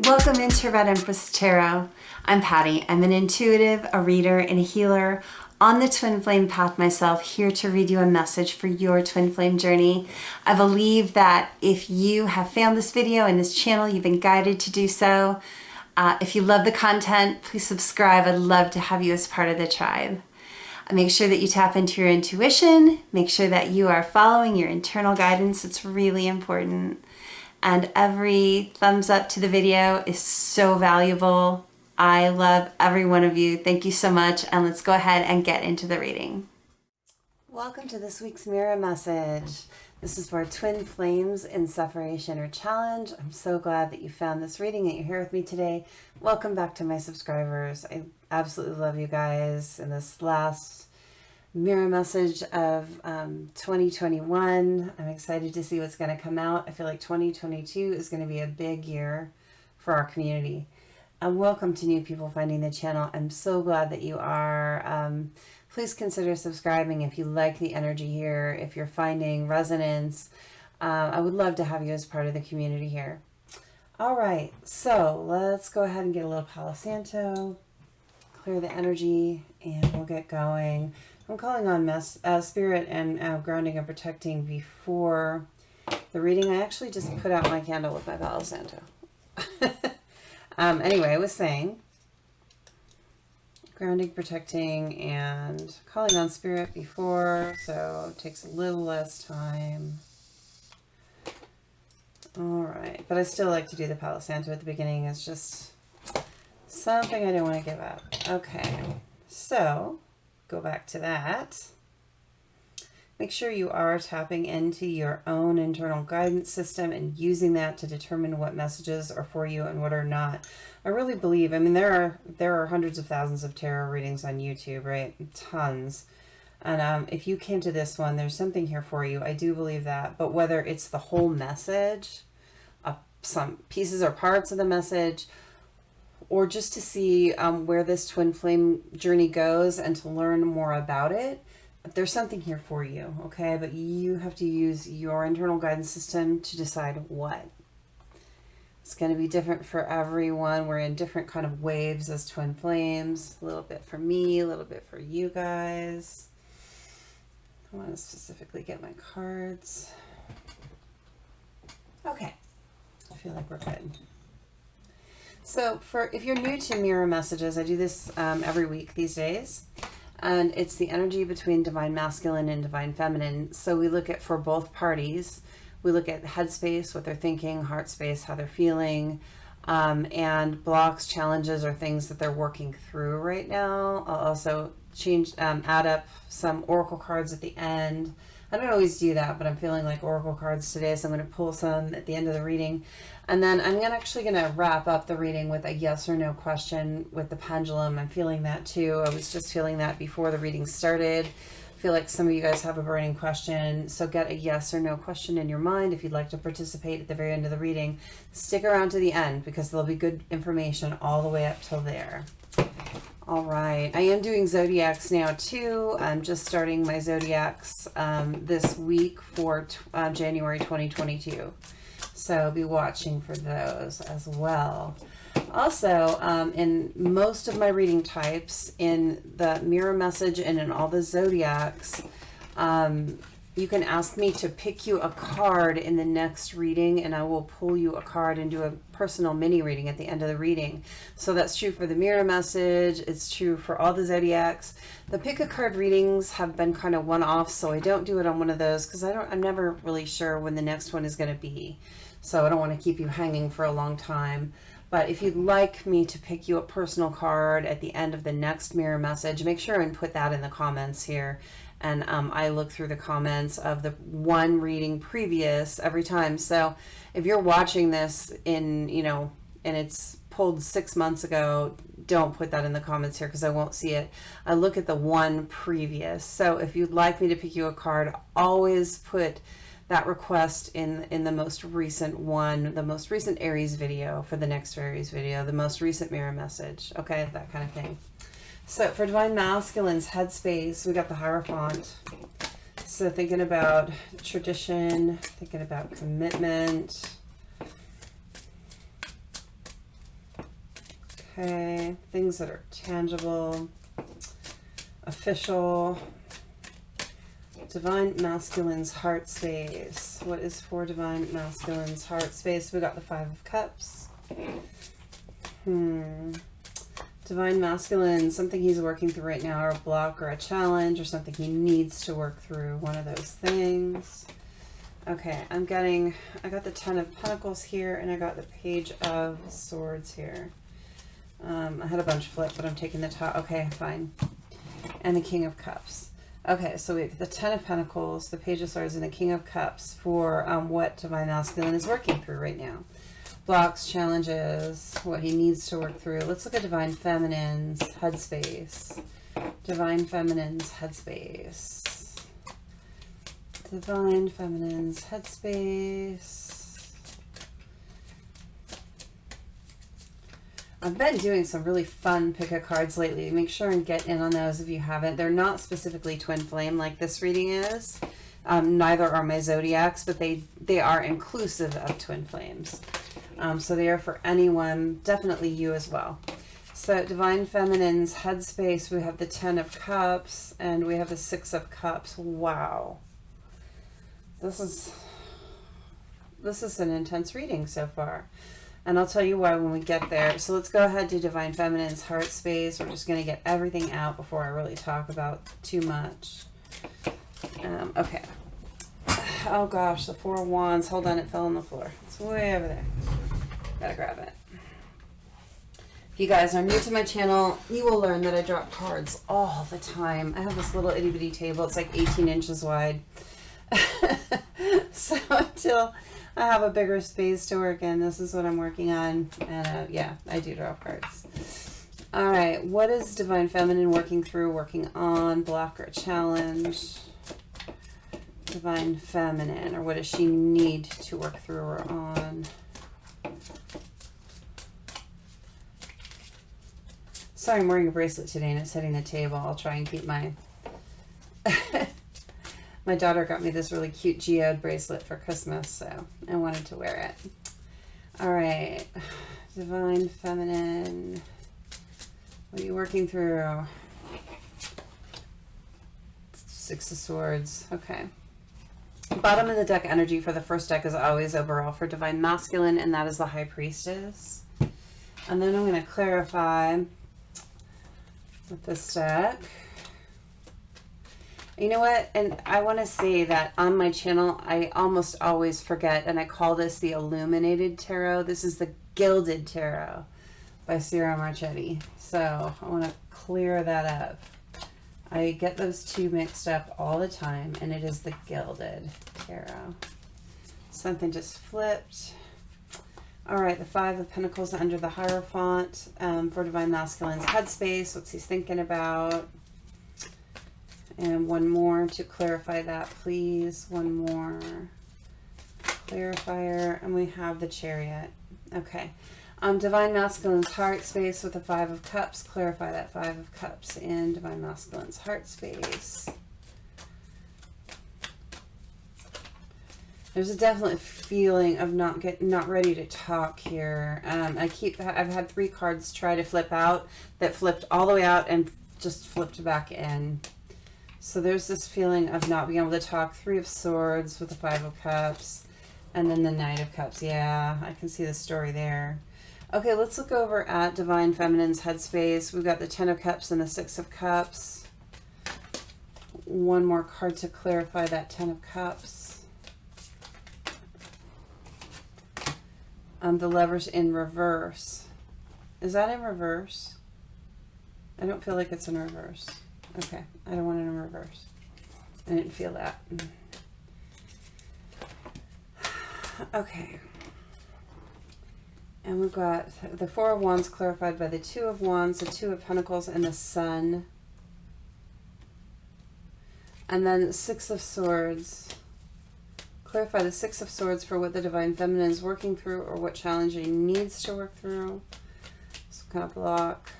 Welcome into Red Empress Tarot. I'm Patty. I'm an intuitive, a reader, and a healer on the twin flame path myself, here to read you a message for your twin flame journey. I believe that if you have found this video and this channel, you've been guided to do so. If you love the content, please subscribe. I'd love to have you as part of the tribe. Make sure that you tap into your intuition. Make sure that you are following your internal guidance. It's really important. And every thumbs up to the video is so valuable. I love every one of you. Thank you so much. And let's go ahead and get into the reading. Welcome to this week's mirror message. This is for twin flames in separation or challenge. I'm so glad that you found this reading and you're here with me today. Welcome back to my subscribers. I absolutely love you guys. In this last mirror message of 2021, I'm excited to see what's going to come out. I feel like 2022 is going to be a big year for our community. And welcome to new people finding the channel. I'm so glad that you are. Please consider subscribing if you like the energy here, if you're finding resonance. I would love to have you as part of the community here. All right, so let's go ahead and get a little Palo Santo, clear the energy, and we'll get going. I'm calling on spirit and grounding and protecting before the reading. I actually just put out my candle with my Palo Santo. Anyway, I was saying grounding, protecting, and calling on spirit before, so it takes a little less time. All right, but I still like to do the Palo Santo at the beginning. It's just something I don't want to give up. Okay, so go back to that. Make sure you are tapping into your own internal guidance system and using that to determine what messages are for you and what are not. I really believe, I mean, there are hundreds of thousands of tarot readings on YouTube, right? Tons. And if you came to this one, there's something here for you. I do believe that. But whether it's the whole message, some pieces or parts of the message, or just to see where this twin flame journey goes and to learn more about it, there's something here for you, okay? But you have to use your internal guidance system to decide what. It's going to be different for everyone. We're in different kind of waves as twin flames. A little bit for me, a little bit for you guys. I want to specifically get my cards. Okay, I feel like we're good. So if you're new to mirror messages, I do this every week these days. And it's the energy between divine masculine and divine feminine. So we look at, for both parties, we look at headspace, what they're thinking, heart space, how they're feeling, and blocks, challenges, or things that they're working through right now. I'll also add up some oracle cards at the end. I don't always do that, but I'm feeling like oracle cards today, so I'm going to pull some at the end of the reading. And then I'm actually going to wrap up the reading with a yes or no question with the pendulum. I'm feeling that too. I was just feeling that before the reading started. I feel like some of you guys have a burning question, so get a yes or no question in your mind if you'd like to participate at the very end of the reading. Stick around to the end because there'll be good information all the way up till there. All right, I am doing zodiacs now too. I'm just starting my zodiacs this week for January 2022. So be watching for those as well. Also, in most of my reading types, in the mirror message and in all the zodiacs, you can ask me to pick you a card in the next reading, and I will pull you a card and do a personal mini reading at the end of the reading. So that's true for the mirror message. It's true for all the zodiacs. The pick a card readings have been kind of one-off, so I don't do it on one of those because I'm never really sure when the next one is going to be. So I don't want to keep you hanging for a long time. But if you'd like me to pick you a personal card at the end of the next mirror message, make sure and put that in the comments here. And I look through the comments of the one reading previous every time. So if you're watching this in, and it's pulled 6 months ago, don't put that in the comments here because I won't see it. I look at the one previous. So if you'd like me to pick you a card, always put that request in the most recent one, the most recent Aries video for the next Aries video, the most recent mirror message. Okay, that kind of thing. So for divine masculine's headspace, we got the Hierophant. So thinking about tradition, thinking about commitment, Okay, things that are tangible, official. Divine Masculine's heart space. What is for Divine Masculine's heart space? We got the Five of Cups. Divine Masculine, something he's working through right now, or a block or a challenge or something he needs to work through. One of those things. Okay, I got the Ten of Pentacles here, and I got the Page of Swords here. I had a bunch flipped, but I'm taking the top. Okay, fine. And the King of Cups. Okay, so we have the Ten of Pentacles, the Page of Swords, and the King of Cups for what Divine Masculine is working through right now. Blocks, challenges, what he needs to work through. Let's look at Divine Feminine's headspace. Divine Feminine's headspace. Divine Feminine's headspace. I've been doing some really fun pick a cards lately. Make sure and get in on those if you haven't. They're not specifically twin flame like this reading is. Neither are my zodiacs, but they are inclusive of twin flames. So they are for anyone, definitely you as well. So Divine Feminine's headspace, we have the Ten of Cups and we have the Six of Cups. Wow. This is an intense reading so far. And I'll tell you why when we get there. So let's go ahead to Divine Feminine's heart space. We're just going to get everything out before I really talk about too much. Okay. Oh gosh, the Four of Wands. Hold on, it fell on the floor. It's way over there. Gotta grab it. If you guys are new to my channel, you will learn that I drop cards all the time. I have this little itty bitty table. It's like 18 inches wide. So until I have a bigger space to work in, this is what I'm working on. And yeah, I do draw cards. All right, what is Divine Feminine working through, working on, block or challenge? Divine Feminine, or what does she need to work through or on? Sorry, I'm wearing a bracelet today and it's hitting the table. I'll try and keep my... My daughter got me this really cute geode bracelet for Christmas, so I wanted to wear it. All right, Divine Feminine, what are you working through? Six of Swords, okay. Bottom of the deck energy for the first deck is always overall for Divine Masculine, and that is the High Priestess. And then I'm going to clarify with this deck. You know what? And I want to say that on my channel, I almost always forget, and I call this the Illuminated Tarot. This is the Gilded Tarot by 𝗪𝗏 Marchetti. So I want to clear that up. I get those two mixed up all the time, and it is the Gilded Tarot. Something just flipped. All right, the Five of Pentacles under the Hierophant for Divine Masculine's headspace. What's he thinking about? And one more to clarify that, please. One more clarifier. And we have the Chariot. Okay. Divine Masculine's heart space with the Five of Cups. Clarify that Five of Cups in Divine Masculine's heart space. There's a definite feeling of not ready to talk here. I've had 3 cards try to flip out that flipped all the way out and just flipped back in. So there's this feeling of not being able to talk. 3 of Swords with the Five of Cups. And then the Knight of Cups. Yeah, I can see the story there. Okay, let's look over at Divine Feminine's headspace. We've got the Ten of Cups and the Six of Cups. One more card to clarify that Ten of Cups. The Lovers in reverse. Is that in reverse? I don't feel like it's in reverse. Okay, I don't want it in reverse. I didn't feel that. Okay. And we've got the Four of Wands clarified by the Two of Wands, the Two of Pentacles, and the Sun. And then the Six of Swords. Clarify the Six of Swords for what the Divine Feminine is working through or what challenge he needs to work through. Some kind of block.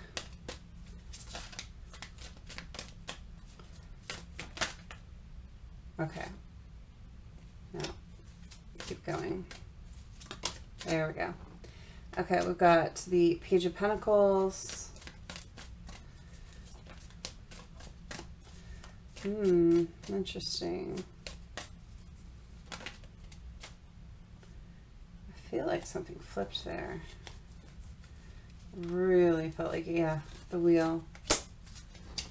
Okay. Now, keep going. There we go. Okay, we've got the Page of Pentacles. Interesting. I feel like something flipped there. Really felt like, yeah, the wheel.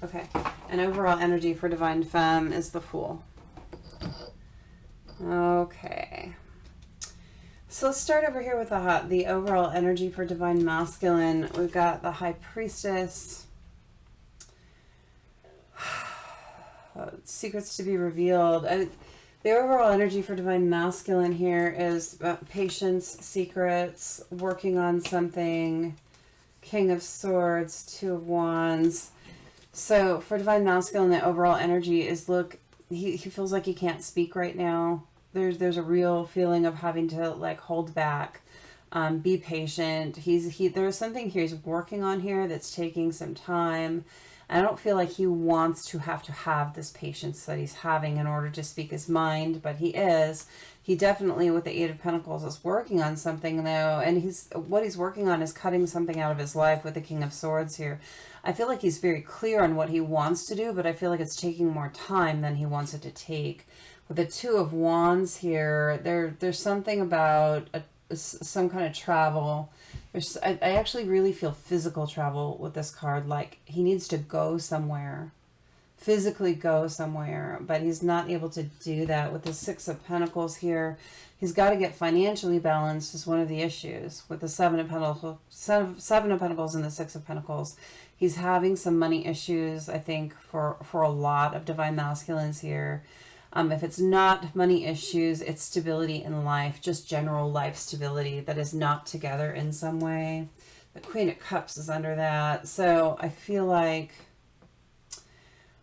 Okay, and overall energy for Divine Femme is the Fool. Okay. So let's start over here with the overall energy for Divine Masculine. We've got the High Priestess. Secrets to be revealed. The overall energy for Divine Masculine here is patience, secrets, working on something. King of Swords, Two of Wands. So for Divine Masculine, the overall energy is, look, he feels like he can't speak right now. There's a real feeling of having to like hold back, be patient. There's something here he's working on here that's taking some time. I don't feel like he wants to have this patience that he's having in order to speak his mind, but he is. He definitely, with the Eight of Pentacles, is working on something though, and what he's working on is cutting something out of his life with the King of Swords here. I feel like he's very clear on what he wants to do, but I feel like it's taking more time than he wants it to take. With the Two of Wands here, there's something about some kind of travel. I actually really feel physical travel with this card, like he needs to go somewhere, physically go somewhere, but he's not able to do that. With the Six of Pentacles here, he's got to get financially balanced is one of the issues. With the Seven of Pentacles and the Six of Pentacles, he's having some money issues, I think, for a lot of Divine Masculines here. If it's not money issues, it's stability in life, just general life stability that is not together in some way. The Queen of Cups is under that. So I feel like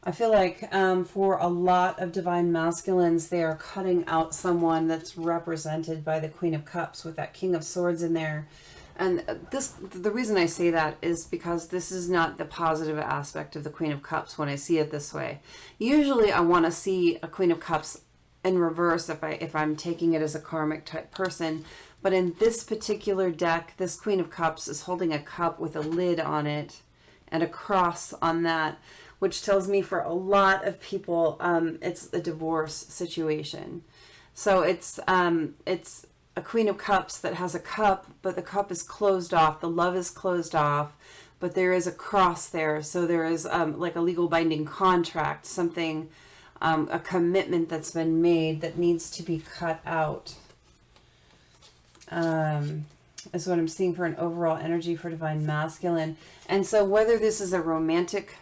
for a lot of Divine Masculines, they are cutting out someone that's represented by the Queen of Cups with that King of Swords in there. And the reason I say that is because this is not the positive aspect of the Queen of Cups when I see it this way. Usually I want to see a Queen of Cups in reverse if I'm taking it as a karmic type person. But in this particular deck, this Queen of Cups is holding a cup with a lid on it and a cross on that, which tells me for a lot of people, it's a divorce situation. So it's a Queen of Cups that has a cup, but the cup is closed off. The love is closed off, but there is a cross there. So there is like a legal binding contract, something, a commitment that's been made that needs to be cut out. Is what I'm seeing for an overall energy for Divine Masculine. And so whether this is a romantic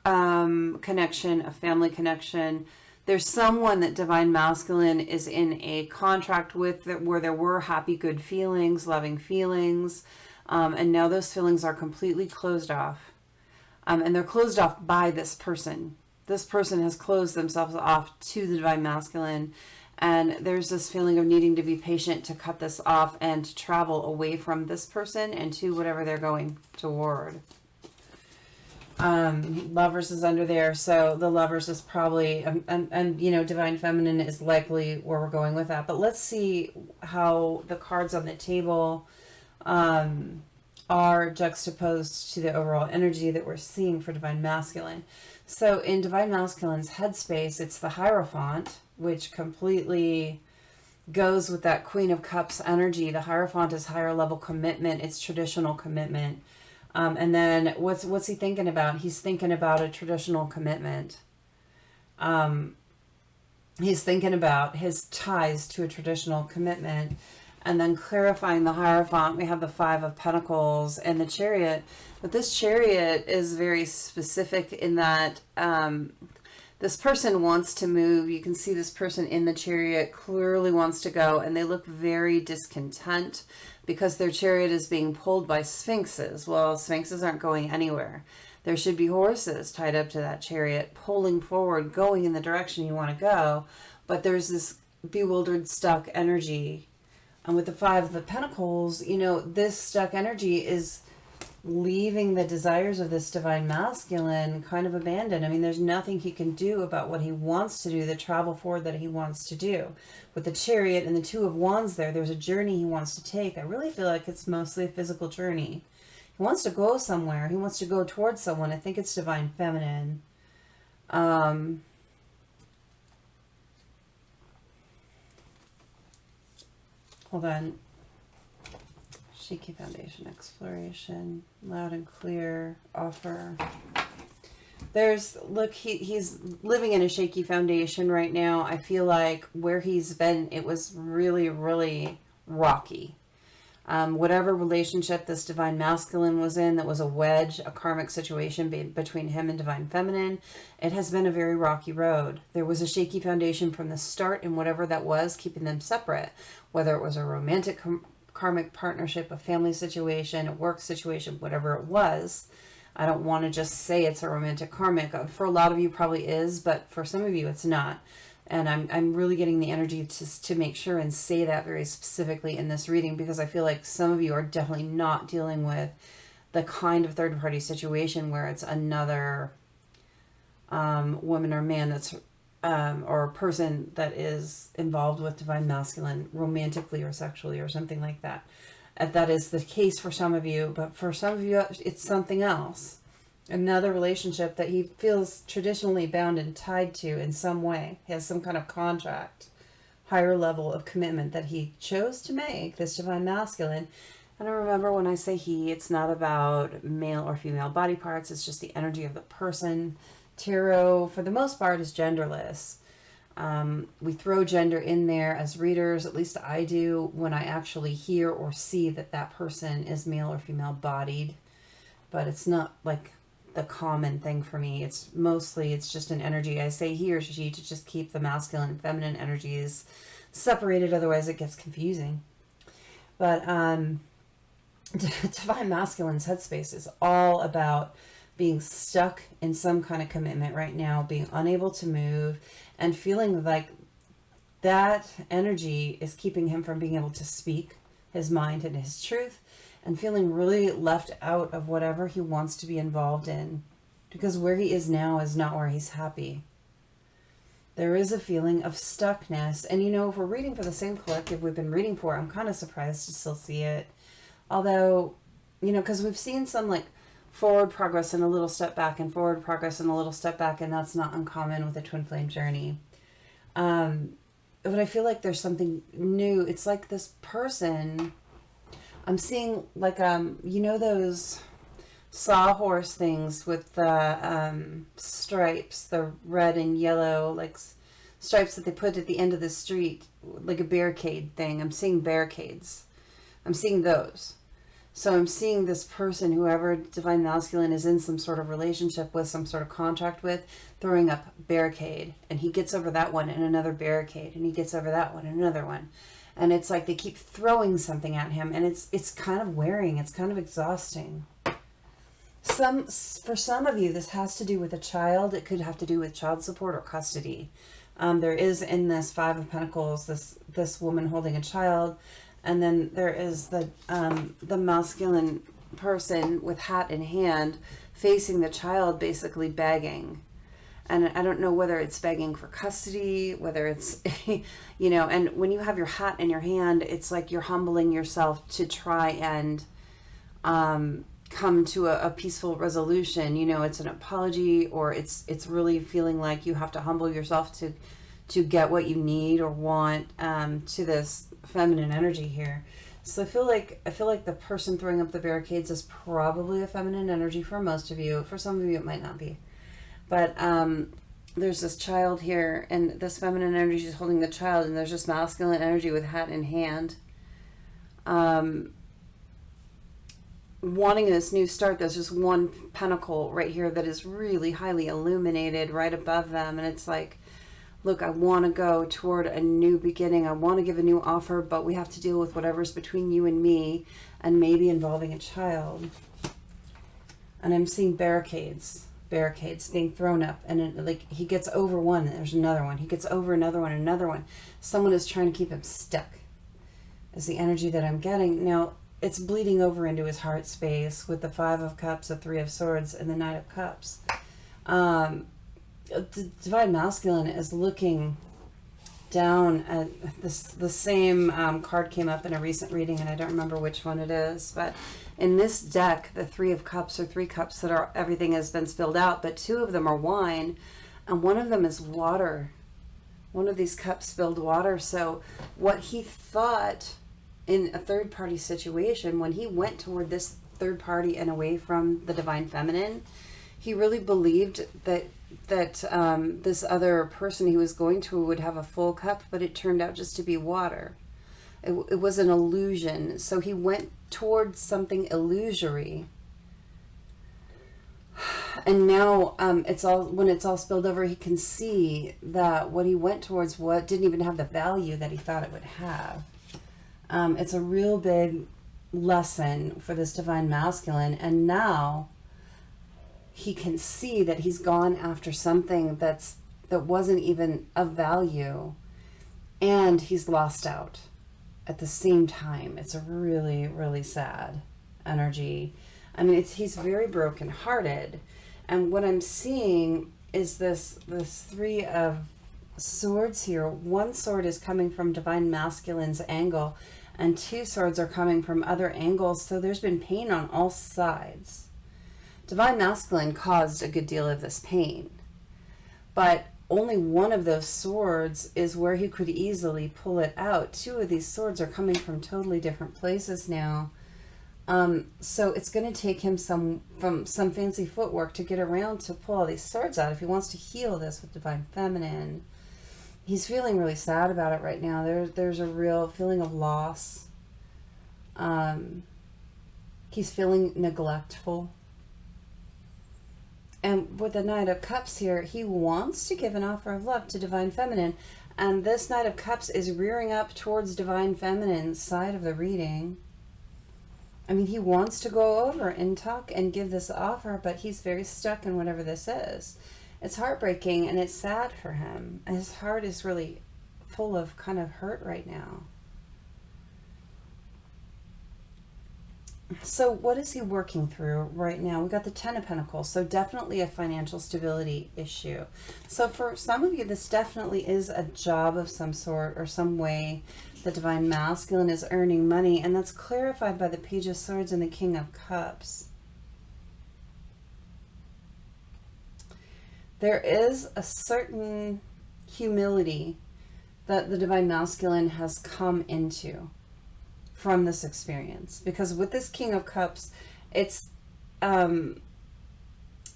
connection, a family connection, there's someone that Divine Masculine is in a contract with where there were happy, good feelings, loving feelings, and now those feelings are completely closed off. And they're closed off by this person. This person has closed themselves off to the Divine Masculine, and there's this feeling of needing to be patient to cut this off and to travel away from this person and to whatever they're going toward. Lovers is under there, so the Lovers is probably and you know, Divine Feminine is likely where we're going with that. But let's see how the cards on the table are juxtaposed to the overall energy that we're seeing for Divine Masculine. So in Divine Masculine's headspace, it's the Hierophant, which completely goes with that Queen of Cups energy. The Hierophant is higher level commitment, it's traditional commitment. And then what's he thinking about? He's thinking about a traditional commitment. He's thinking about his ties to a traditional commitment. And then clarifying the Hierophant, we have the Five of Pentacles and the Chariot. But this Chariot is very specific in that this person wants to move. You can see this person in the Chariot clearly wants to go, and they look very discontent because their chariot is being pulled by sphinxes. Well, sphinxes aren't going anywhere. There should be horses tied up to that chariot, pulling forward, going in the direction you want to go. But there's this bewildered, stuck energy. And with the Five of the Pentacles, you know, this stuck energy is leaving the desires of this divine masculine kind of abandoned. I mean, there's nothing he can do about what he wants to do, the travel forward that he wants to do. With the Chariot and the Two of Wands there's a journey he wants to take. I really feel like it's mostly a physical journey. He wants to go somewhere. He wants to go towards someone. I think it's divine feminine. Hold on. Shaky foundation, exploration, loud and clear, offer. There's, look, he's living in a shaky foundation right now. I feel like where he's been, it was really, really rocky. Whatever relationship this divine masculine was in, that was a wedge, a karmic situation between him and divine feminine, it has been a very rocky road. There was a shaky foundation from the start, and whatever that was, keeping them separate, whether it was a romantic karmic partnership, a family situation, a work situation, whatever it was. I don't want to just say it's a romantic karmic. For a lot of you probably is, but for some of you it's not. And I'm really getting the energy to make sure and say that very specifically in this reading, because I feel like some of you are definitely not dealing with the kind of third party situation where it's another woman or man that's or a person that is involved with divine masculine romantically or sexually or something like that. That is the case for some of you, but for some of you it's something else. Another relationship that he feels traditionally bound and tied to in some way. He has some kind of contract, higher level of commitment that he chose to make, this divine masculine. And I remember when I say he, it's not about male or female body parts. It's just the energy of the person. Tarot, for the most part, is genderless. We throw gender in there as readers, at least I do, when I actually hear or see that that person is male or female bodied. But it's not like the common thing for me. It's mostly, it's just an energy. I say he or she to just keep the masculine and feminine energies separated, otherwise it gets confusing. But divine masculine's headspace is all about being stuck in some kind of commitment right now, being unable to move, and feeling like that energy is keeping him from being able to speak his mind and his truth, and feeling really left out of whatever he wants to be involved in, because where he is now is not where he's happy. There is a feeling of stuckness. And you know, if we're reading for the same collective we've been reading for, I'm kind of surprised to still see it. Although, you know, because we've seen some like forward progress and a little step back, and forward progress and a little step back, and that's not uncommon with a twin flame journey. But I feel like there's something new. It's like this person, I'm seeing like, you know, those sawhorse things with the stripes, the red and yellow, like stripes that they put at the end of the street, like a barricade thing. I'm seeing barricades. I'm seeing those. So I'm seeing this person, whoever divine masculine is in some sort of relationship with, some sort of contract with, throwing up barricade. And he gets over that one and another barricade. And he gets over that one and another one. And it's like they keep throwing something at him. And it's kind of wearing. It's kind of exhausting. For some of you, this has to do with a child. It could have to do with child support or custody. There is in this Five of Pentacles, this woman holding a child. And then there is the masculine person with hat in hand facing the child, basically begging. And I don't know whether it's begging for custody, whether it's, you know, and when you have your hat in your hand, it's like you're humbling yourself to try and come to a peaceful resolution. You know, it's an apology, or it's really feeling like you have to humble yourself to get what you need or want to this feminine energy here. So I feel like the person throwing up the barricades is probably a feminine energy for most of you. For some of you it might not be. But there's this child here, and this feminine energy is holding the child, and there's this masculine energy with hat in hand. Wanting this new start. There's just one pentacle right here that is really highly illuminated right above them, and it's like, look, I want to go toward a new beginning. I want to give a new offer, but we have to deal with whatever's between you and me, and maybe involving a child. And I'm seeing barricades being thrown up, and it, like, he gets over one, there's another one. He gets over another one, another one. Someone is trying to keep him stuck, is the energy that I'm getting. Now, it's bleeding over into his heart space with the Five of Cups, the Three of Swords, and the Knight of Cups. The Divine Masculine is looking down at this. The same card came up in a recent reading, and I don't remember which one it is, but in this deck, the Three of Cups are three cups that are, everything has been spilled out, but two of them are wine, and one of them is water. One of these cups spilled water. So what he thought in a third party situation, when he went toward this third party and away from the Divine Feminine, he really believed that this other person he was going to would have a full cup, but it turned out just to be water. It was an illusion. So he went towards something illusory. And now when it's all spilled over, he can see that what he went towards didn't even have the value that he thought it would have. It's a real big lesson for this Divine Masculine. And now he can see that he's gone after something that wasn't even of value, and he's lost out at the same time. It's a really, really sad energy. I mean, he's very brokenhearted, and what I'm seeing is this Three of Swords here. One sword is coming from Divine Masculine's angle, and two swords are coming from other angles. So there's been pain on all sides. Divine Masculine caused a good deal of this pain, but only one of those swords is where he could easily pull it out. Two of these swords are coming from totally different places now. So it's going to take him some fancy footwork to get around to pull all these swords out if he wants to heal this with Divine Feminine. He's feeling really sad about it right now. There's a real feeling of loss. He's feeling neglectful. And with the Knight of Cups here, he wants to give an offer of love to Divine Feminine. And this Knight of Cups is rearing up towards Divine Feminine's side of the reading. I mean, he wants to go over and talk and give this offer, but he's very stuck in whatever this is. It's heartbreaking and it's sad for him. And his heart is really full of kind of hurt right now. So what is he working through right now? We got the Ten of Pentacles, so definitely a financial stability issue. So for some of you, this definitely is a job of some sort or some way. The Divine Masculine is earning money, and that's clarified by the Page of Swords and the King of Cups. There is a certain humility that the Divine Masculine has come into from this experience, because with this King of Cups, it's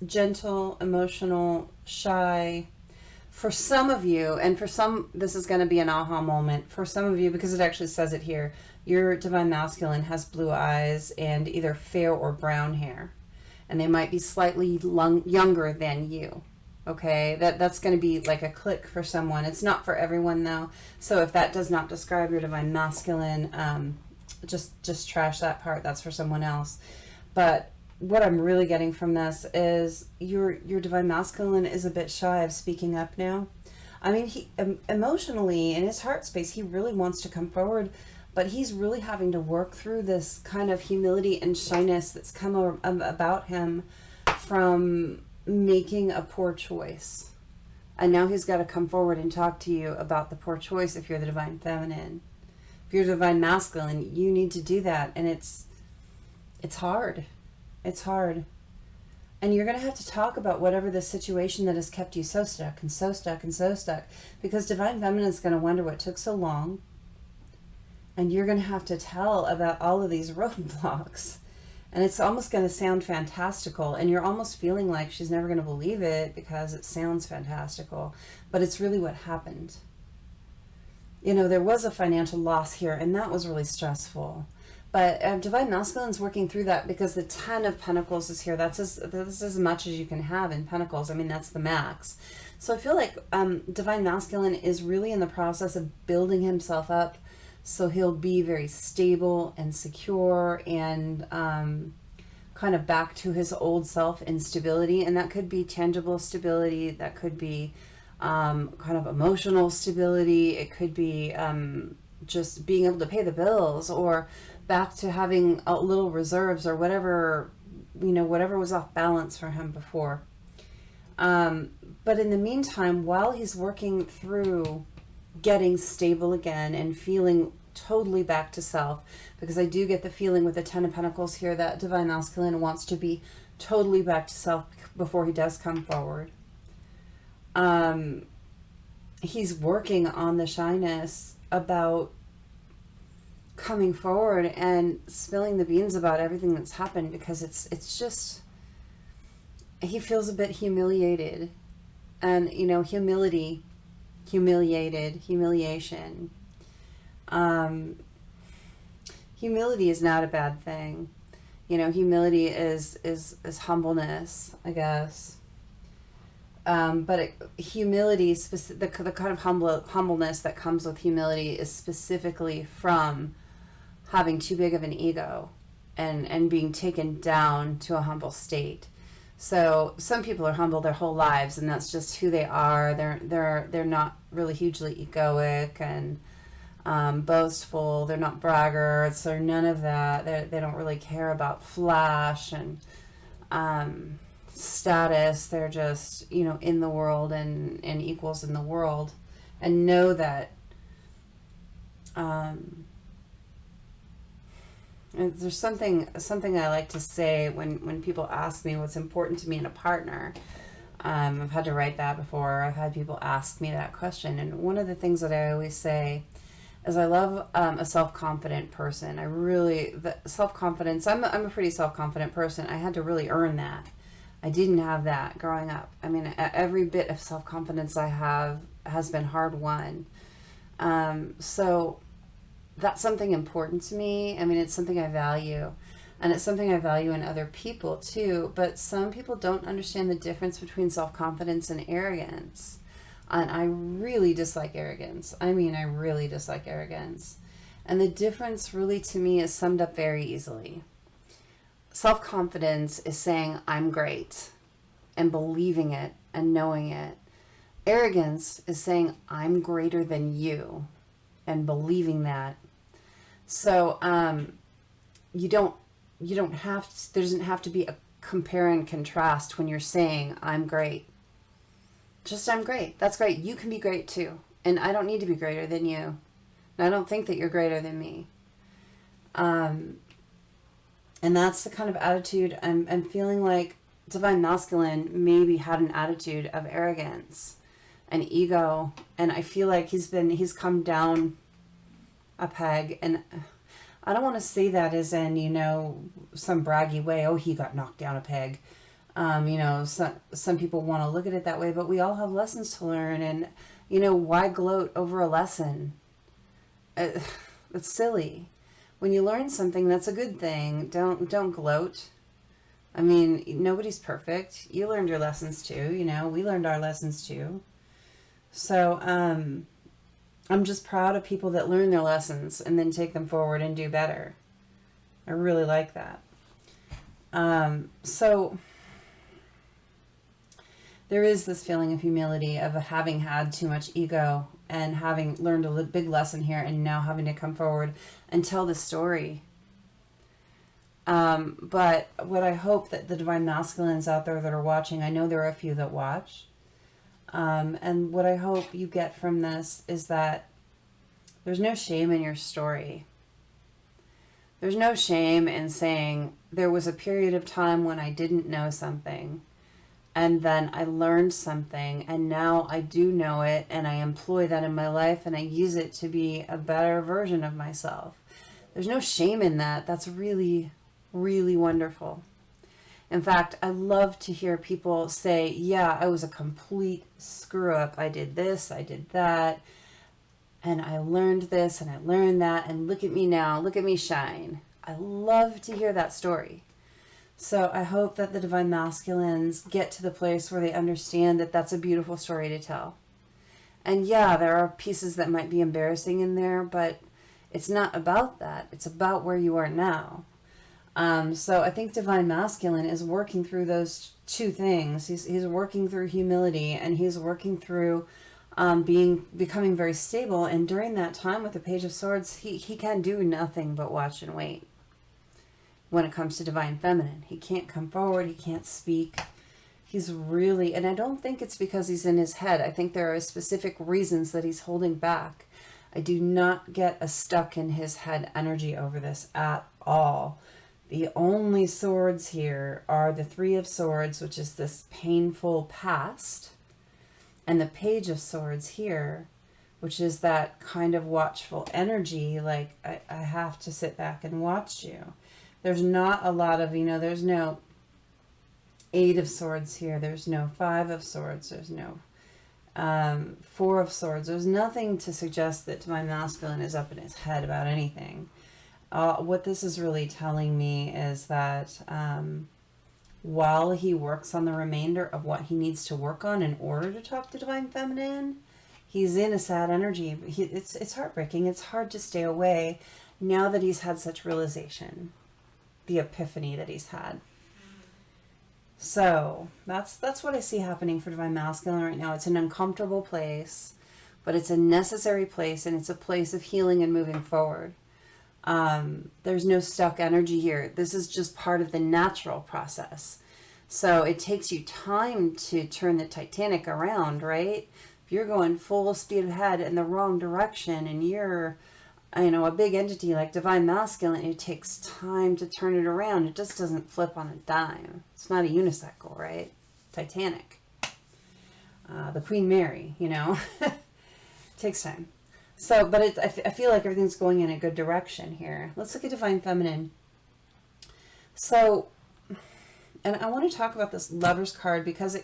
gentle, emotional, shy. For some of you, and for some this is going to be an aha moment for some of you, because it actually says it here, your Divine Masculine has blue eyes and either fair or brown hair, and they might be slightly younger than you. Okay, that's going to be like a click for someone. It's not for everyone though, so if that does not describe your Divine Masculine, just trash that part. That's for someone else. But what I'm really getting from this is your Divine Masculine is a bit shy of speaking up now. I mean, he emotionally in his heart space, he really wants to come forward, but he's really having to work through this kind of humility and shyness that's come about him from making a poor choice. And now he's got to come forward and talk to you about the poor choice if you're the Divine Feminine. If you're Divine Masculine, you need to do that, and it's hard. It's hard. And you're going to have to talk about whatever the situation that has kept you so stuck and so stuck and so stuck, because Divine Feminine is going to wonder what took so long, and you're going to have to tell about all of these roadblocks, and it's almost going to sound fantastical, and you're almost feeling like she's never going to believe it because it sounds fantastical, but it's really what happened. You know, there was a financial loss here, and that was really stressful. But Divine Masculine's working through that because the Ten of Pentacles is here. That's as much as you can have in Pentacles. I mean, that's the max. So I feel like Divine Masculine is really in the process of building himself up, so he'll be very stable and secure and kind of back to his old self in stability. And that could be tangible stability. That could be kind of emotional stability. It could be just being able to pay the bills, or back to having a little reserves or whatever, whatever was off balance for him before. But in the meantime, while he's working through getting stable again and feeling totally back to self, because I do get the feeling with the Ten of Pentacles here that Divine Masculine wants to be totally back to self before he does come forward. He's working on the shyness about coming forward and spilling the beans about everything that's happened, because it's just, he feels a bit humiliated. And, humiliation. Humility is not a bad thing. Humility is humbleness, I guess. But humility, the kind of humbleness that comes with humility is specifically from having too big of an ego and being taken down to a humble state. So some people are humble their whole lives, and that's just who they are. They're not really hugely egoic and boastful. They're not braggarts or none of that. They don't really care about flash and status. They're just, in the world and equals in the world, and know that there's something I like to say when people ask me what's important to me in a partner. I've had to write that before. I've had people ask me that question, and one of the things that I always say is I love a self-confident person. Self-confidence, I'm a pretty self-confident person. I had to really earn that. I didn't have that growing up. I mean, every bit of self-confidence I have has been hard won. So that's something important to me. I mean, it's something I value, and it's something I value in other people too. But some people don't understand the difference between self-confidence and arrogance. And I really dislike arrogance. I really dislike arrogance. And the difference really to me is summed up very easily. Self-confidence is saying I'm great and believing it and knowing it. Arrogance is saying I'm greater than you and believing that. So there doesn't have to be a compare and contrast when you're saying I'm great. Just I'm great. That's great. You can be great too. And I don't need to be greater than you. And I don't think that you're greater than me. And that's the kind of attitude I'm feeling like Divine Masculine maybe had an attitude of arrogance and ego. And I feel like he's come down a peg. And I don't want to say that as in, some braggy way. Oh, he got knocked down a peg. Some people want to look at it that way, but we all have lessons to learn. And, why gloat over a lesson? It's silly. When you learn something, that's a good thing. Don't gloat. I mean, nobody's perfect. You learned your lessons too, we learned our lessons too. So, I'm just proud of people that learn their lessons and then take them forward and do better. I really like that. So there is this feeling of humility of having had too much ego and having learned a big lesson here and now having to come forward and tell the story. But what I hope that the Divine Masculines out there that are watching, I know there are a few that watch, and what I hope you get from this is that there's no shame in your story. There's no shame in saying there was a period of time when I didn't know something, and then I learned something, and now I do know it, and I employ that in my life, and I use it to be a better version of myself. There's no shame in that. That's really, really wonderful. In fact, I love to hear people say, yeah, I was a complete screw up. I did this, I did that, and I learned this, and I learned that, and look at me now, look at me shine. I love to hear that story. So I hope that the Divine Masculines get to the place where they understand that that's a beautiful story to tell. And yeah, there are pieces that might be embarrassing in there, but it's not about that. It's about where you are now. So I think Divine Masculine is working through those two things. He's working through humility, and he's working through becoming very stable. And during that time with the Page of Swords, he can do nothing but watch and wait. When it comes to Divine Feminine, he can't come forward. He can't speak. He's really, and I don't think it's because he's in his head. I think there are specific reasons that he's holding back. I do not get a stuck in his head energy over this at all. The only swords here are the Three of Swords, which is this painful past, and the Page of Swords here, which is that kind of watchful energy, like I have to sit back and watch you. There's not a lot of, there's no Eight of Swords here. There's no Five of Swords. There's no Four of Swords. There's nothing to suggest that Divine Masculine is up in his head about anything. What this is really telling me is that while he works on the remainder of what he needs to work on in order to talk to Divine Feminine, he's in a sad energy. It's heartbreaking. It's hard to stay away now that he's had such realization, the epiphany that he's had. So that's what I see happening for Divine Masculine right now. It's an uncomfortable place, but it's a necessary place, and it's a place of healing and moving forward. There's no stuck energy here. This is just part of the natural process. So it takes you time to turn the Titanic around, right? If you're going full speed ahead in the wrong direction and you're, a big entity like Divine Masculine, it takes time to turn it around. It just doesn't flip on a dime. It's not a unicycle, right? Titanic. The Queen Mary, takes time. So, but I feel like everything's going in a good direction here. Let's look at Divine Feminine. So, and I want to talk about this Lovers card because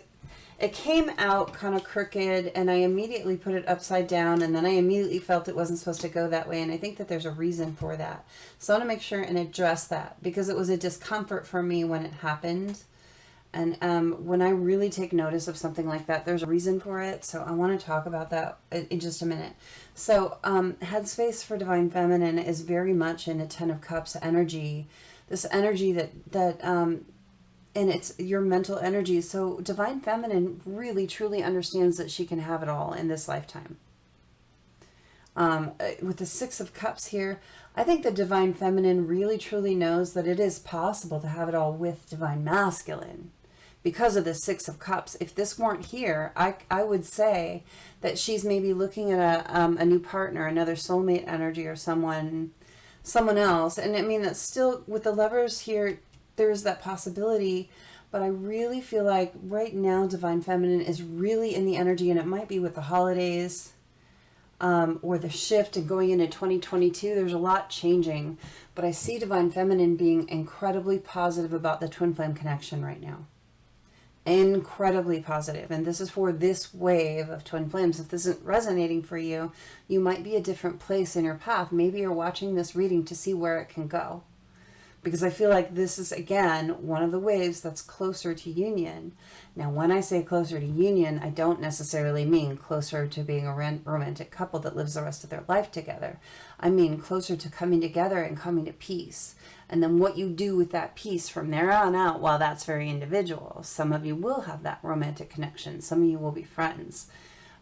it came out kind of crooked, and I immediately put it upside down, and then I immediately felt it wasn't supposed to go that way, and I think that there's a reason for that. So I want to make sure and address that because it was a discomfort for me when it happened. And when I really take notice of something like that, there's a reason for it. So I want to talk about that in just a minute. So headspace for Divine Feminine is very much in a Ten of Cups energy. This energy that and it's your mental energy. So Divine Feminine really truly understands that she can have it all in this lifetime. With the Six of Cups here, I think the Divine Feminine really truly knows that it is possible to have it all with Divine Masculine. Because of the Six of Cups, if this weren't here, I would say that she's maybe looking at a new partner, another soulmate energy, or someone else. And I mean, that's still, with the Lovers here, there's that possibility. But I really feel like right now, Divine Feminine is really in the energy, and it might be with the holidays, or the shift and going into 2022. There's a lot changing, but I see Divine Feminine being incredibly positive about the twin flame connection right now. Incredibly positive. And this is for this wave of twin flames. If this isn't resonating for you, you might be a different place in your path. Maybe you're watching this reading to see where it can go. Because I feel like this is, again, one of the waves that's closer to union. Now, when I say closer to union, I don't necessarily mean closer to being a romantic couple that lives the rest of their life together. I mean closer to coming together and coming to peace. And then what you do with that peace from there on out, well, that's very individual. Some of you will have that romantic connection. Some of you will be friends.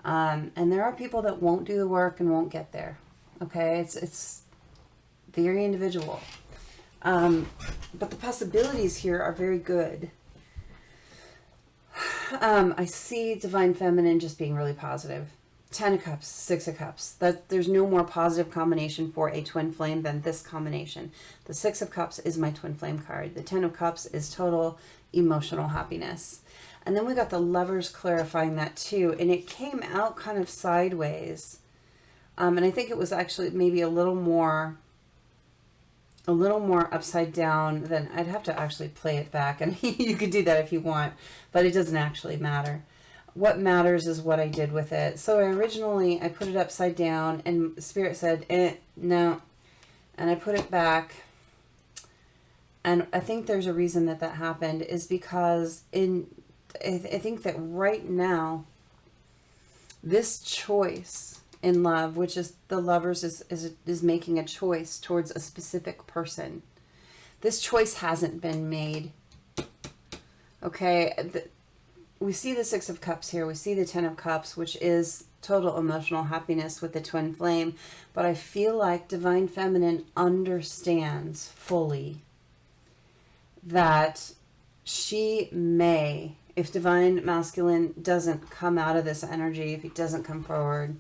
And there are people that won't do the work and won't get there. Okay? It's very individual. But the possibilities here are very good. I see Divine Feminine just being really positive. Ten of Cups, Six of Cups. There's no more positive combination for a twin flame than this combination. The Six of Cups is my twin flame card. The Ten of Cups is total emotional happiness. And then we got the Lovers clarifying that too. And it came out kind of sideways. And I think it was actually maybe a little more upside down than, I'd have to actually play it back, and you could do that if you want, but it doesn't actually matter. What matters is what I did with it. So originally I put it upside down, and Spirit said, no, and I put it back. And I think there's a reason that happened, is because I think that right now, this choice in love, which is the Lovers is making a choice towards a specific person. This choice hasn't been made. Okay, we see the Six of Cups here. We see the Ten of Cups, which is total emotional happiness with the twin flame. But I feel like Divine Feminine understands fully that she may, if Divine Masculine doesn't come out of this energy, if he doesn't come forward,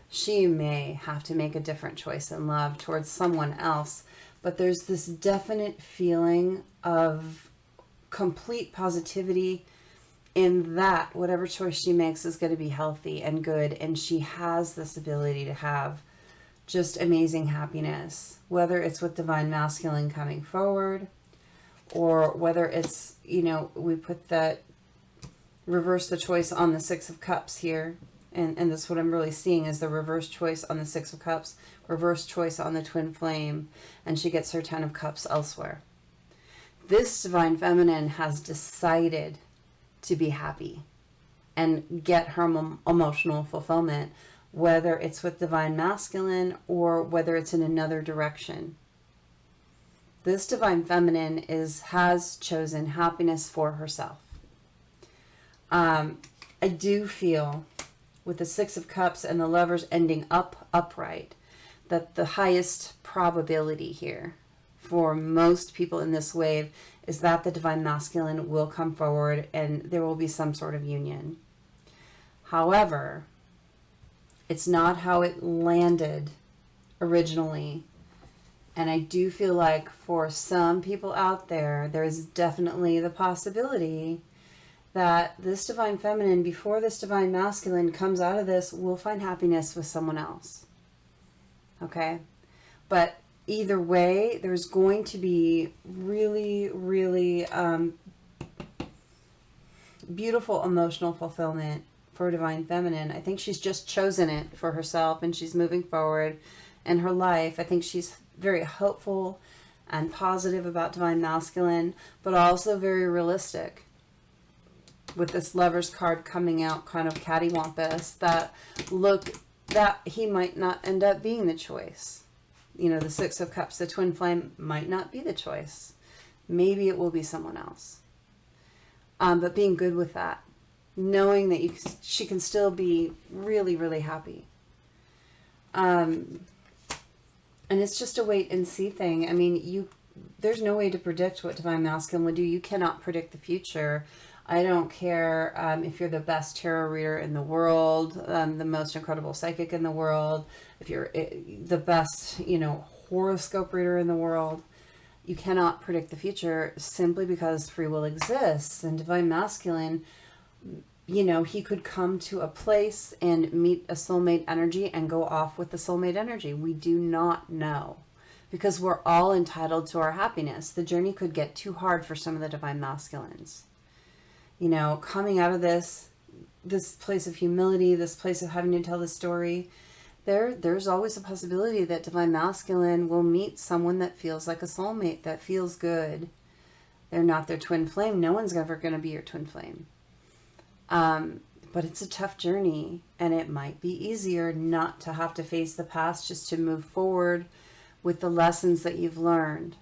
she may have to make a different choice in love towards someone else. But there's this definite feeling of complete positivity in that whatever choice she makes is going to be healthy and good. And she has this ability to have just amazing happiness, whether it's with Divine Masculine coming forward, or whether it's, you know, we put that, reverse the choice on the Six of Cups here. And that's what I'm really seeing is the reverse choice on the Six of Cups, reverse choice on the twin flame, and she gets her Ten of Cups elsewhere. This Divine Feminine has decided to be happy and get her emotional fulfillment, whether it's with Divine Masculine or whether it's in another direction. This Divine Feminine has chosen happiness for herself. I do feel with the Six of Cups and the Lovers ending upright, that the highest probability here for most people in this wave is that the Divine Masculine will come forward and there will be some sort of union. However, it's not how it landed originally. And I do feel like for some people out there, there's definitely the possibility that this Divine Feminine, before this Divine Masculine comes out of this, will find happiness with someone else. Okay? But either way, there's going to be really, really beautiful emotional fulfillment for Divine Feminine. I think she's just chosen it for herself and she's moving forward in her life. I think she's very hopeful and positive about Divine Masculine, but also very realistic. With this Lover's card coming out kind of cattywampus, that he might not end up being the choice. You know, the Six of Cups, the twin flame might not be the choice. Maybe it will be someone else. But being good with that, knowing that she can still be really, really happy. And it's just a wait and see thing. I mean, there's no way to predict what Divine Masculine would do. You cannot predict the future. I don't care if you're the best tarot reader in the world, the most incredible psychic in the world, if you're the best, you know, horoscope reader in the world. You cannot predict the future simply because free will exists. And Divine Masculine, you know, he could come to a place and meet a soulmate energy and go off with the soulmate energy. We do not know because we're all entitled to our happiness. The journey could get too hard for some of the Divine Masculines. You know, coming out of this place of humility, this place of having to tell the story, there's always a possibility that Divine Masculine will meet someone that feels like a soulmate, that feels good. They're not their twin flame. No one's ever going to be your twin flame. But it's a tough journey, and it might be easier not to have to face the past, just to move forward with the lessons that you've learned.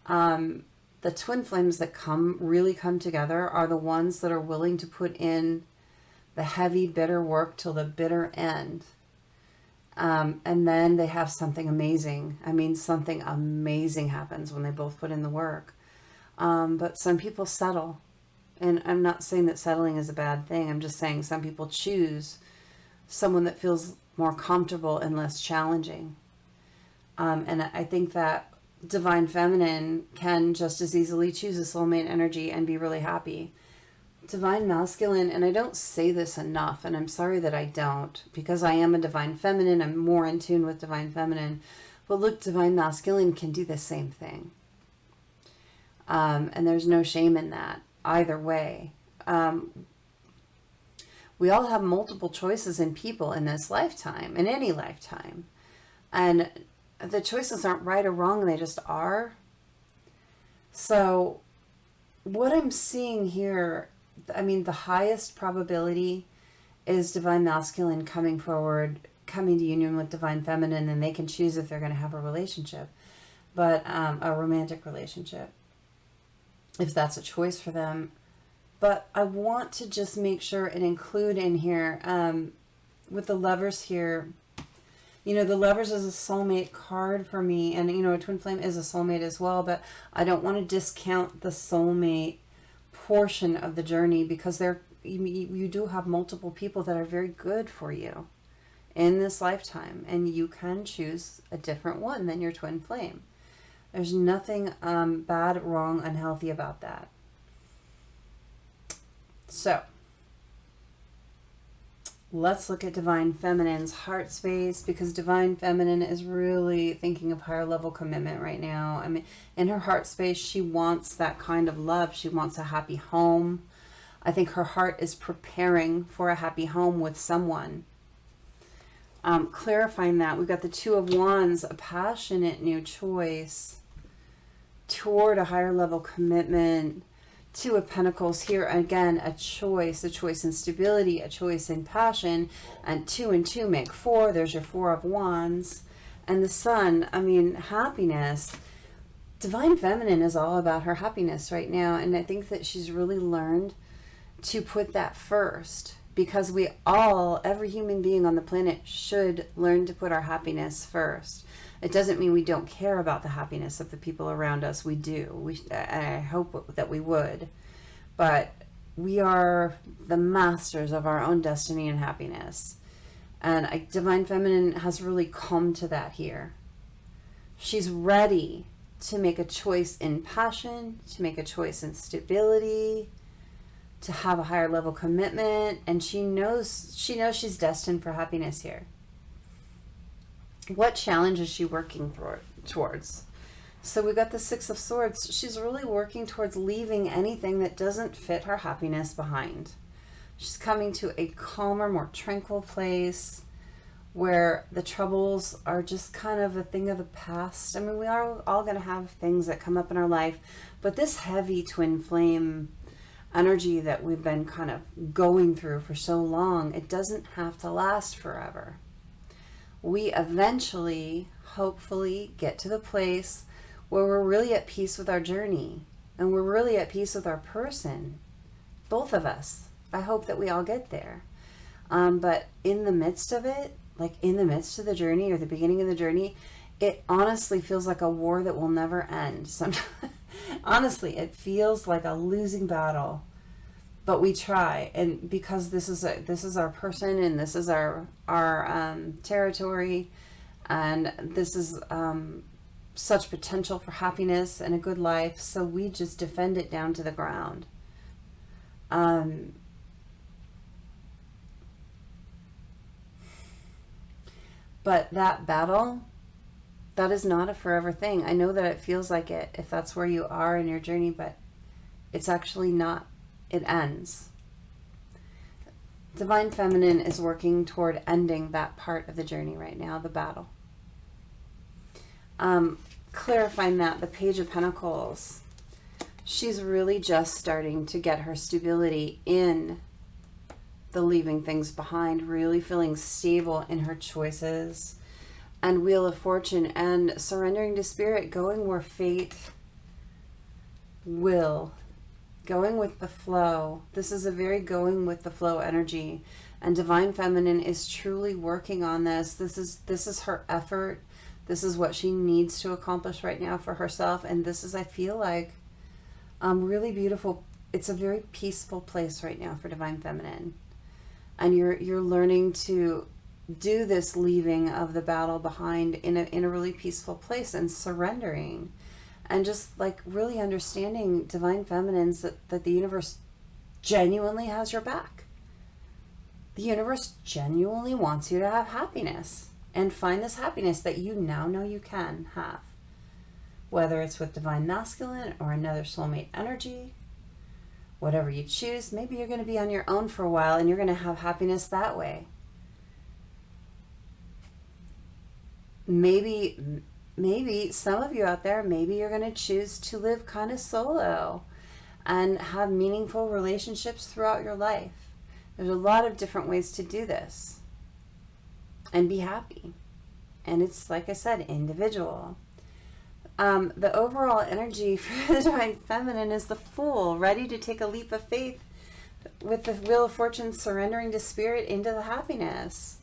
The twin flames that really come together are the ones that are willing to put in the heavy, bitter work till the bitter end. And then they have something amazing. I mean, something amazing happens when they both put in the work. But some people settle. And I'm not saying that settling is a bad thing. I'm just saying some people choose someone that feels more comfortable and less challenging. And I think that Divine Feminine can just as easily choose a soulmate energy and be really happy. Divine Masculine, and I don't say this enough, and I'm sorry that I don't, because I am a Divine Feminine, I'm more in tune with Divine Feminine, but look, Divine Masculine can do the same thing. And there's no shame in that, either way. We all have multiple choices in people in this lifetime, in any lifetime. And the choices aren't right or wrong, they just are. So what I'm seeing here, I mean, the highest probability is Divine Masculine coming forward, coming to union with Divine Feminine, and they can choose if they're going to have a relationship, but a romantic relationship. If that's a choice for them, But I want to just make sure and include in here, with the Lovers here, you know, the Lovers is a soulmate card for me. And, you know, a twin flame is a soulmate as well. But I don't want to discount the soulmate portion of the journey, because you do have multiple people that are very good for you in this lifetime. And you can choose a different one than your twin flame. There's nothing bad, wrong, unhealthy about that. So, let's look at Divine Feminine's heart space, because Divine Feminine is really thinking of higher level commitment right now. I mean, in her heart space, she wants that kind of love. She wants a happy home. I think her heart is preparing for a happy home with someone. Clarifying that, we've got the Two of Wands, a passionate new choice toward a higher level commitment. Two of Pentacles here, again, a choice in stability, a choice in passion, and 2 and 2 make 4. There's your Four of Wands. And the Sun, I mean, happiness. Divine Feminine is all about her happiness right now, and I think that she's really learned to put that first, because we all, every human being on the planet, should learn to put our happiness first. It doesn't mean we don't care about the happiness of the people around us. We do. I hope that we would. But we are the masters of our own destiny and happiness. And Divine Feminine has really come to that here. She's ready to make a choice in passion, to make a choice in stability, to have a higher level commitment. And she knows she's destined for happiness here. What challenge is she working towards? So we got the Six of Swords. She's really working towards leaving anything that doesn't fit her happiness behind. She's coming to a calmer, more tranquil place where the troubles are just kind of a thing of the past. I mean, we are all going to have things that come up in our life, but this heavy twin flame energy that we've been kind of going through for so long, it doesn't have to last forever. We eventually, hopefully, get to the place where we're really at peace with our journey and we're really at peace with our person. Both of us. I hope that we all get there. But in the midst of it, like in the midst of the journey or the beginning of the journey, it honestly feels like a war that will never end. Sometimes, honestly, it feels like a losing battle. But we try, and because this is our person, and this is our territory, and this is such potential for happiness and a good life, so we just defend it down to the ground. But that battle, that is not a forever thing. I know that it feels like it if that's where you are in your journey, but it's actually not. It ends. Divine Feminine is working toward ending that part of the journey right now, the battle. Clarifying that, the Page of Pentacles, she's really just starting to get her stability in the leaving things behind, really feeling stable in her choices. And Wheel of Fortune, and surrendering to Spirit, going where fate will. Going with the flow. This is a very going with the flow energy, and Divine Feminine is truly working on this. This is her effort. This is what she needs to accomplish right now for herself, and this is, I feel like, really beautiful. It's a very peaceful place right now for Divine Feminine, and you're learning to do this leaving of the battle behind in a really peaceful place, and surrendering. And just like really understanding, Divine Feminines, that the universe genuinely has your back. The universe genuinely wants you to have happiness and find this happiness that you now know you can have. Whether it's with Divine Masculine or another soulmate energy, whatever you choose, maybe you're going to be on your own for a while and you're going to have happiness that way. Maybe some of you out there, maybe you're going to choose to live kind of solo and have meaningful relationships throughout your life. There's a lot of different ways to do this and be happy. And it's, like I said, individual. The overall energy for the Divine Feminine is the Fool, ready to take a leap of faith with the Wheel of Fortune surrendering to Spirit into the happiness.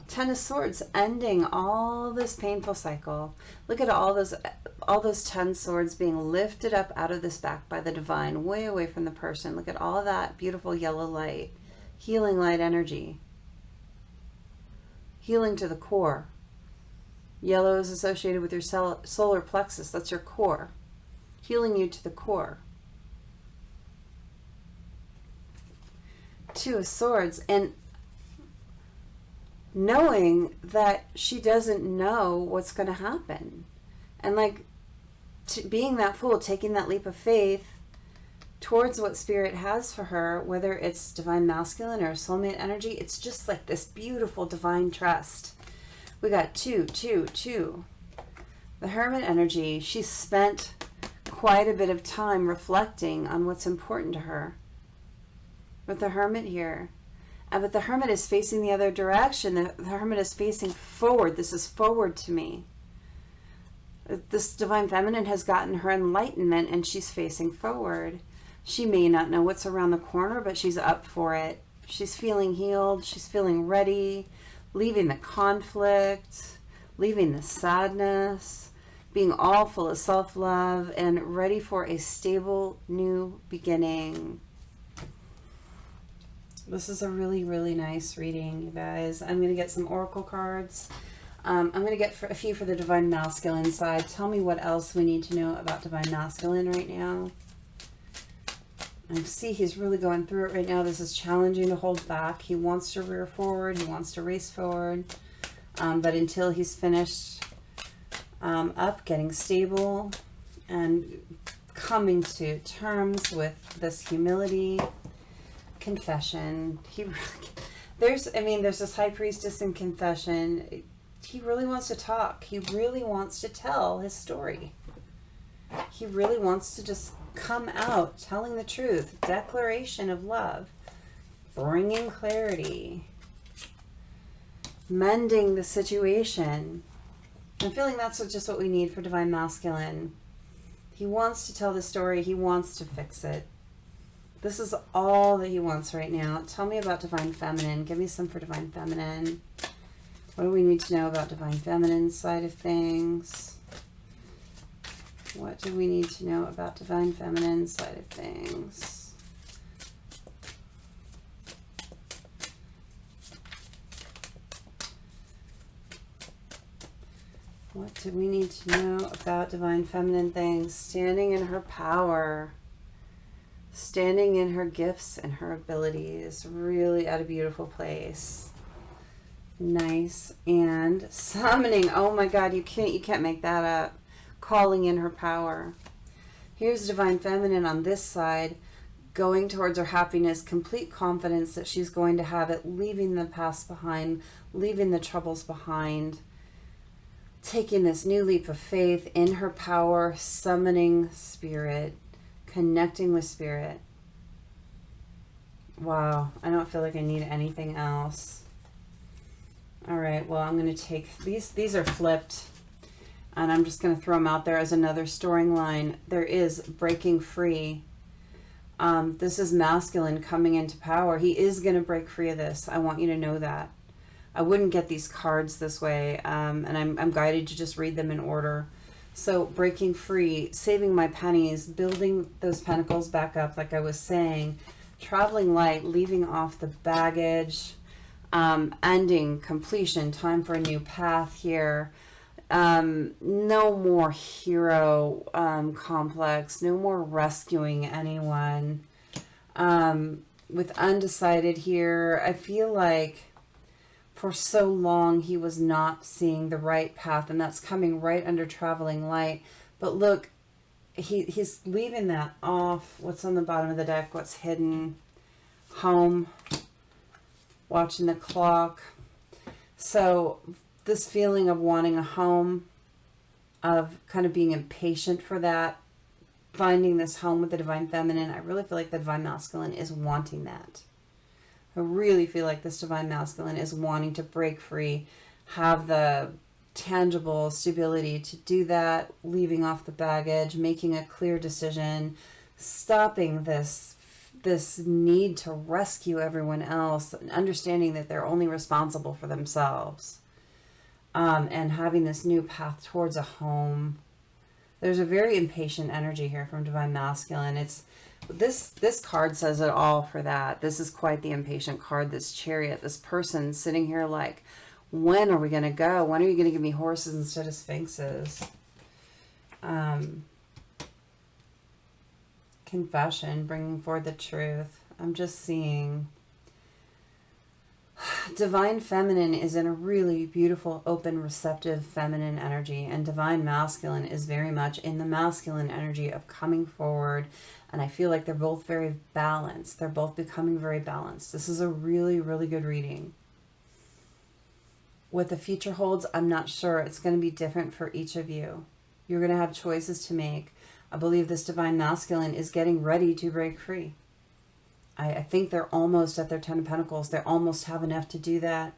Ten of Swords, ending all this painful cycle. Look at all those 10 swords being lifted up out of this back by the divine, way away from the person. Look at all of that beautiful yellow light, healing light energy, healing to the core. Yellow is associated with your solar plexus. That's your core, healing you to the core. Two of Swords, and knowing that she doesn't know what's going to happen, and like being that fool, taking that leap of faith towards what Spirit has for her, whether it's divine masculine or soulmate energy. It's just like this beautiful divine trust. We got two. The Hermit energy. She spent quite a bit of time reflecting on what's important to her with the Hermit here. But the Hermit is facing the other direction. The Hermit is facing forward. This is forward to me. This divine feminine has gotten her enlightenment and she's facing forward. She may not know what's around the corner, but she's up for it. She's feeling healed. She's feeling ready, leaving the conflict, leaving the sadness, being all full of self-love and ready for a stable new beginning. This is a really, really nice reading, you guys. I'm going to get some oracle cards. I'm going to get a few for the divine masculine side. Tell me what else we need to know about divine masculine right now. I see he's really going through it right now. This is challenging to hold back. He wants to rear forward. He wants to race forward. But until he's finished up, getting stable and coming to terms with this humility, confession. There's this high priestess in confession. He really wants to talk. He really wants to tell his story. He really wants to just come out telling the truth. Declaration of love, bringing clarity, mending the situation. I'm feeling that's just what we need for divine masculine. He wants to tell the story. He wants to fix it. This is all that he wants right now. Tell me about divine feminine. Give me some for divine feminine. What do we need to know about divine feminine side of things? What do we need to know about divine feminine side of things? What do we need to know about divine feminine things? Standing in her power. Standing in her gifts and her abilities, really at a beautiful place. Nice. And summoning. Oh my God, you can't make that up. Calling in her power. Here's divine feminine on this side, going towards her happiness, complete confidence that she's going to have it, leaving the past behind, leaving the troubles behind, taking this new leap of faith in her power, summoning Spirit, connecting with Spirit. Wow, I don't feel like I need anything else. All right, well, I'm going to take these are flipped, and I'm just going to throw them out there as another storing line. There is breaking free. This is masculine coming into power. He is going to break free of this. I want you to know that. I wouldn't get these cards this way, and I'm guided to just read them in order. So breaking free, saving my pennies, building those pentacles back up like I was saying, traveling light, leaving off the baggage, ending, completion, time for a new path here. No more hero complex, no more rescuing anyone. With undecided here, I feel like for so long he was not seeing the right path, and that's coming right under traveling light. But look, he's leaving that off. What's on the bottom of the deck? What's hidden? Home. Watching the clock. So this feeling of wanting a home, of kind of being impatient for that, finding this home with the divine feminine, I really feel like the divine masculine is wanting that. I really feel like this divine masculine is wanting to break free, have the tangible stability to do that, leaving off the baggage, making a clear decision, stopping this this need to rescue everyone else, understanding that they're only responsible for themselves, and having this new path towards a home. There's a very impatient energy here from Divine Masculine. It's this card says it all for that. This is quite the impatient card, this Chariot, this person sitting here like, when are we going to go? When are you going to give me horses instead of sphinxes? Confession, bringing forward the truth. I'm just seeing Divine Feminine is in a really beautiful, open, receptive feminine energy, and Divine Masculine is very much in the masculine energy of coming forward, and I feel like they're both very balanced. They're both becoming very balanced. This is a really, really good reading. What the future holds, I'm not sure. It's going to be different for each of you. You're going to have choices to make. I believe this Divine Masculine is getting ready to break free. I think they're almost at their 10 of Pentacles. They almost have enough to do that.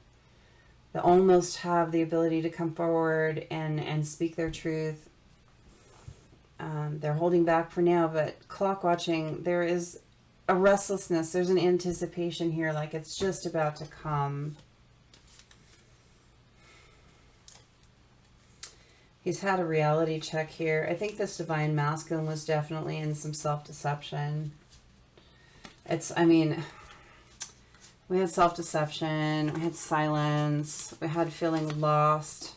They almost have the ability to come forward and speak their truth. They're holding back for now, but clock watching, there is a restlessness. There's an anticipation here, like it's just about to come. He's had a reality check here. I think this Divine Masculine was definitely in some self-deception. I mean, we had self-deception, we had silence, we had feeling lost.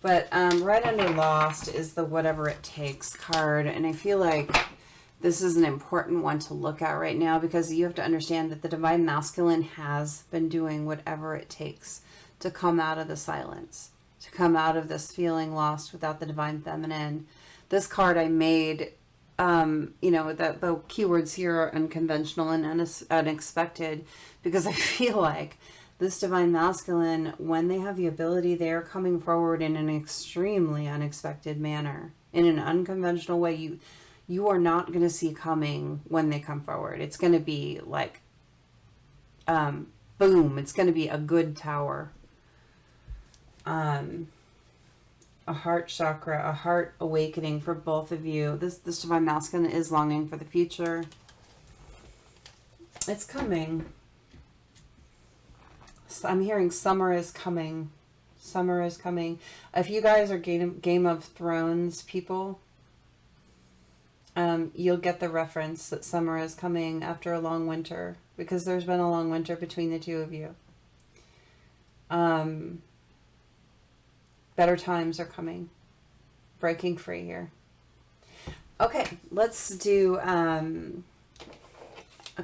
But right under lost is the whatever it takes card. And I feel like this is an important one to look at right now, because you have to understand that the Divine Masculine has been doing whatever it takes to come out of the silence, to come out of this feeling lost without the Divine Feminine. This card I made, you know, that the keywords here are unconventional and unexpected, because I feel like this Divine Masculine, when they have the ability, they are coming forward in an extremely unexpected manner, in an unconventional way. You are not going to see coming when they come forward. It's going to be like, boom, it's going to be a good tower. A heart chakra, a heart awakening for both of you. This Divine Masculine is longing for the future. It's coming. I'm hearing summer is coming. Summer is coming. If you guys are Game of Thrones people, you'll get the reference that summer is coming after a long winter, because there's been a long winter between the two of you. Better times are coming. Breaking free here. Okay, let's do a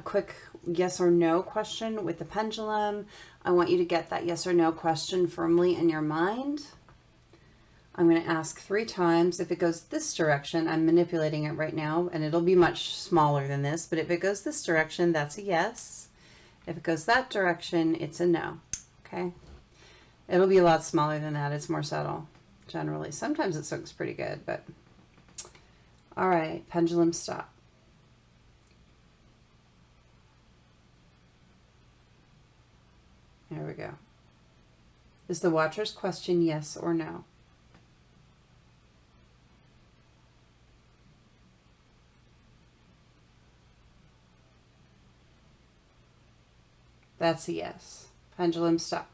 quick yes or no question with the pendulum. I want you to get that yes or no question firmly in your mind. I'm going to ask 3 times. If it goes this direction, I'm manipulating it right now, and it'll be much smaller than this, but if it goes this direction, that's a yes. If it goes that direction, it's a no. Okay? It'll be a lot smaller than that. It's more subtle, generally. Sometimes it looks pretty good, but... All right, pendulum stop. There we go. Is the Watcher's question yes or no? That's a yes. Pendulum stop.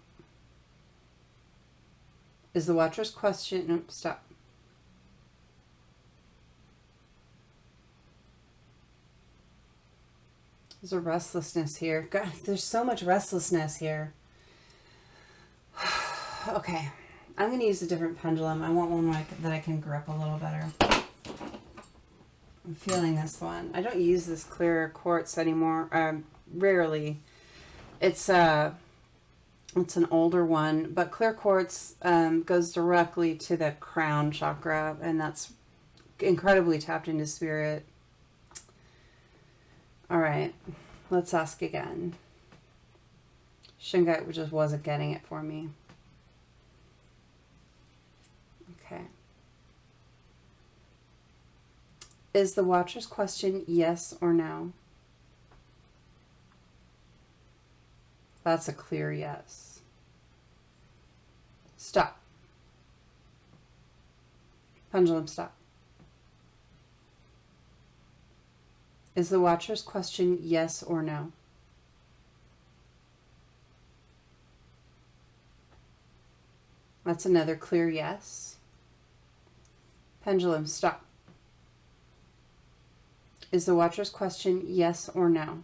Is the Watcher's question... Nope, stop. There's a restlessness here. God, there's so much restlessness here. Okay. I'm going to use a different pendulum. I want one that I can grip a little better. I'm feeling this one. I don't use this clear quartz anymore. Rarely. It's an older one, but clear quartz goes directly to the crown chakra, and that's incredibly tapped into spirit. All right, let's ask again. Shungite just wasn't getting it for me. Okay. Is the Watcher's question yes or no? That's a clear yes. Stop. Pendulum stop. Is the Watcher's question yes or no? That's another clear yes. Pendulum, stop. Is the Watcher's question yes or no?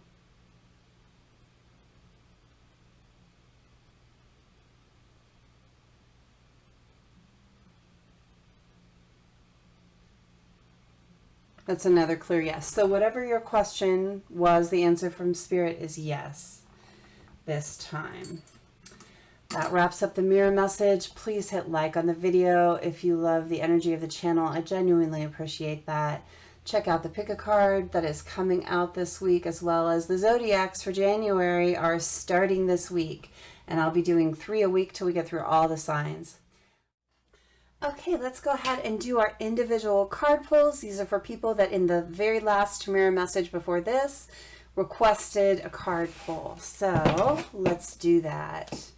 That's another clear yes. So whatever your question was, the answer from Spirit is yes this time. That wraps up the mirror message. Please hit like on the video if you love the energy of the channel. I genuinely appreciate that. Check out the pick a card that is coming out this week, as well as the zodiacs for January are starting this week. And I'll be doing 3 a week till we get through all the signs. Okay, let's go ahead and do our individual card pulls. These are for people that in the very last mirror message before this requested a card pull. So let's do that.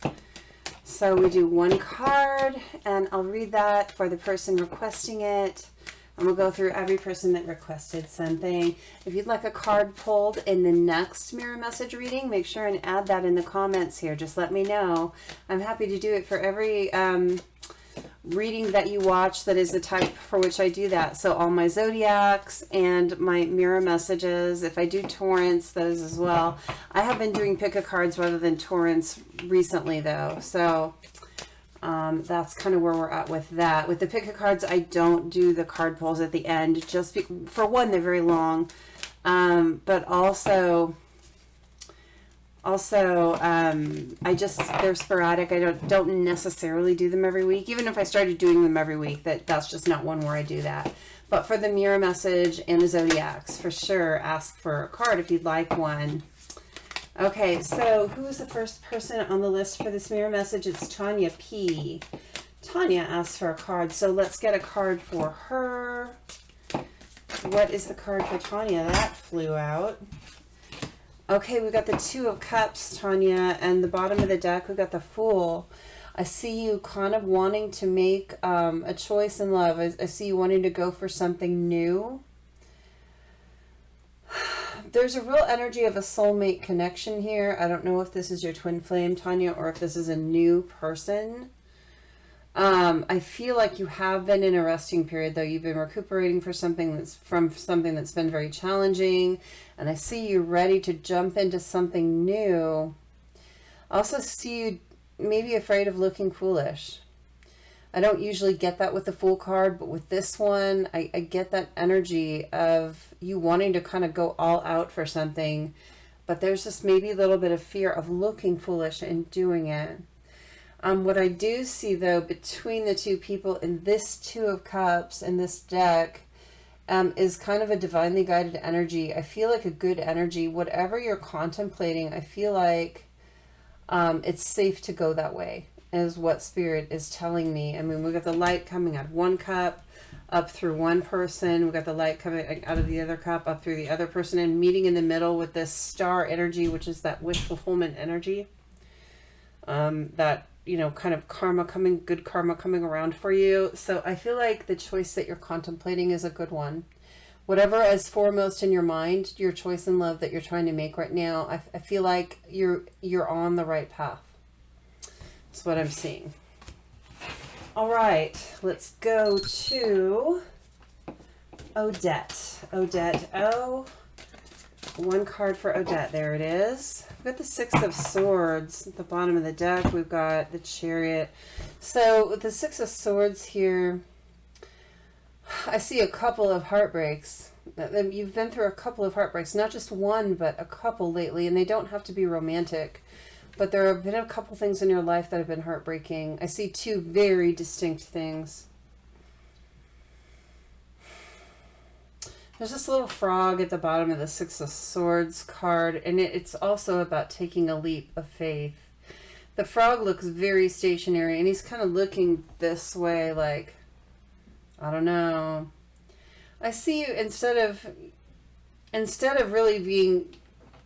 So we do 1 card, and I'll read that for the person requesting it. And we'll go through every person that requested something. If you'd like a card pulled in the next mirror message reading, make sure and add that in the comments here. Just let me know. I'm happy to do it for every reading that you watch that is the type for which I do that. So all my zodiacs and my mirror messages. If I do torrents, those as well. I have been doing pick a cards rather than torrents recently though. So that's kind of where we're at with that. With the pick a cards, I don't do the card pulls at the end. Just for one, they're very long. But also they're sporadic. I don't necessarily do them every week. Even if I started doing them every week, that's just not one where I do that. But for the mirror message and the zodiacs, for sure, ask for a card if you'd like one. Okay, so who is the first person on the list for this mirror message? It's Tanya P. Tanya asked for a card, so let's get a card for her. What is the card for Tanya? That flew out. Okay, we got the 2 of Cups, Tanya, and the bottom of the deck, we got the Fool. I see you kind of wanting to make a choice in love. I see you wanting to go for something new. There's a real energy of a soulmate connection here. I don't know if this is your twin flame, Tanya, or if this is a new person. I feel like you have been in a resting period, though. You've been recuperating from something that's been very challenging, and I see you ready to jump into something new. I also see you maybe afraid of looking foolish. I don't usually get that with the Fool card, but with this one, I get that energy of you wanting to kind of go all out for something, but there's just maybe a little bit of fear of looking foolish and doing it. What I do see, though, between the 2 people in this 2 of Cups and this deck is kind of a divinely guided energy. I feel like a good energy. Whatever you're contemplating, I feel like it's safe to go that way, is what Spirit is telling me. I mean, we got the light coming out of 1 cup, up through one person. We got the light coming out of the other cup, up through the other person, and meeting in the middle with this star energy, which is that wish fulfillment energy. That, you know, kind of good karma coming around for you. So I feel like the choice that you're contemplating is a good one. Whatever is foremost in your mind, your choice in love that you're trying to make right now, I feel like you're on the right path. That's what I'm seeing. All right, let's go to Odette. Odette O. 1 card for Odette. There it is. We've got the 6 of Swords at the bottom of the deck. We've got the Chariot. So with the 6 of Swords here, I see a couple of heartbreaks. You've been through a couple of heartbreaks, not just one, but a couple lately, and they don't have to be romantic. But there have been a couple things in your life that have been heartbreaking. I see 2 very distinct things. There's this little frog at the bottom of the 6 of Swords card, and it's also about taking a leap of faith. The frog looks very stationary, and he's kind of looking this way like, I don't know. I see you instead of really being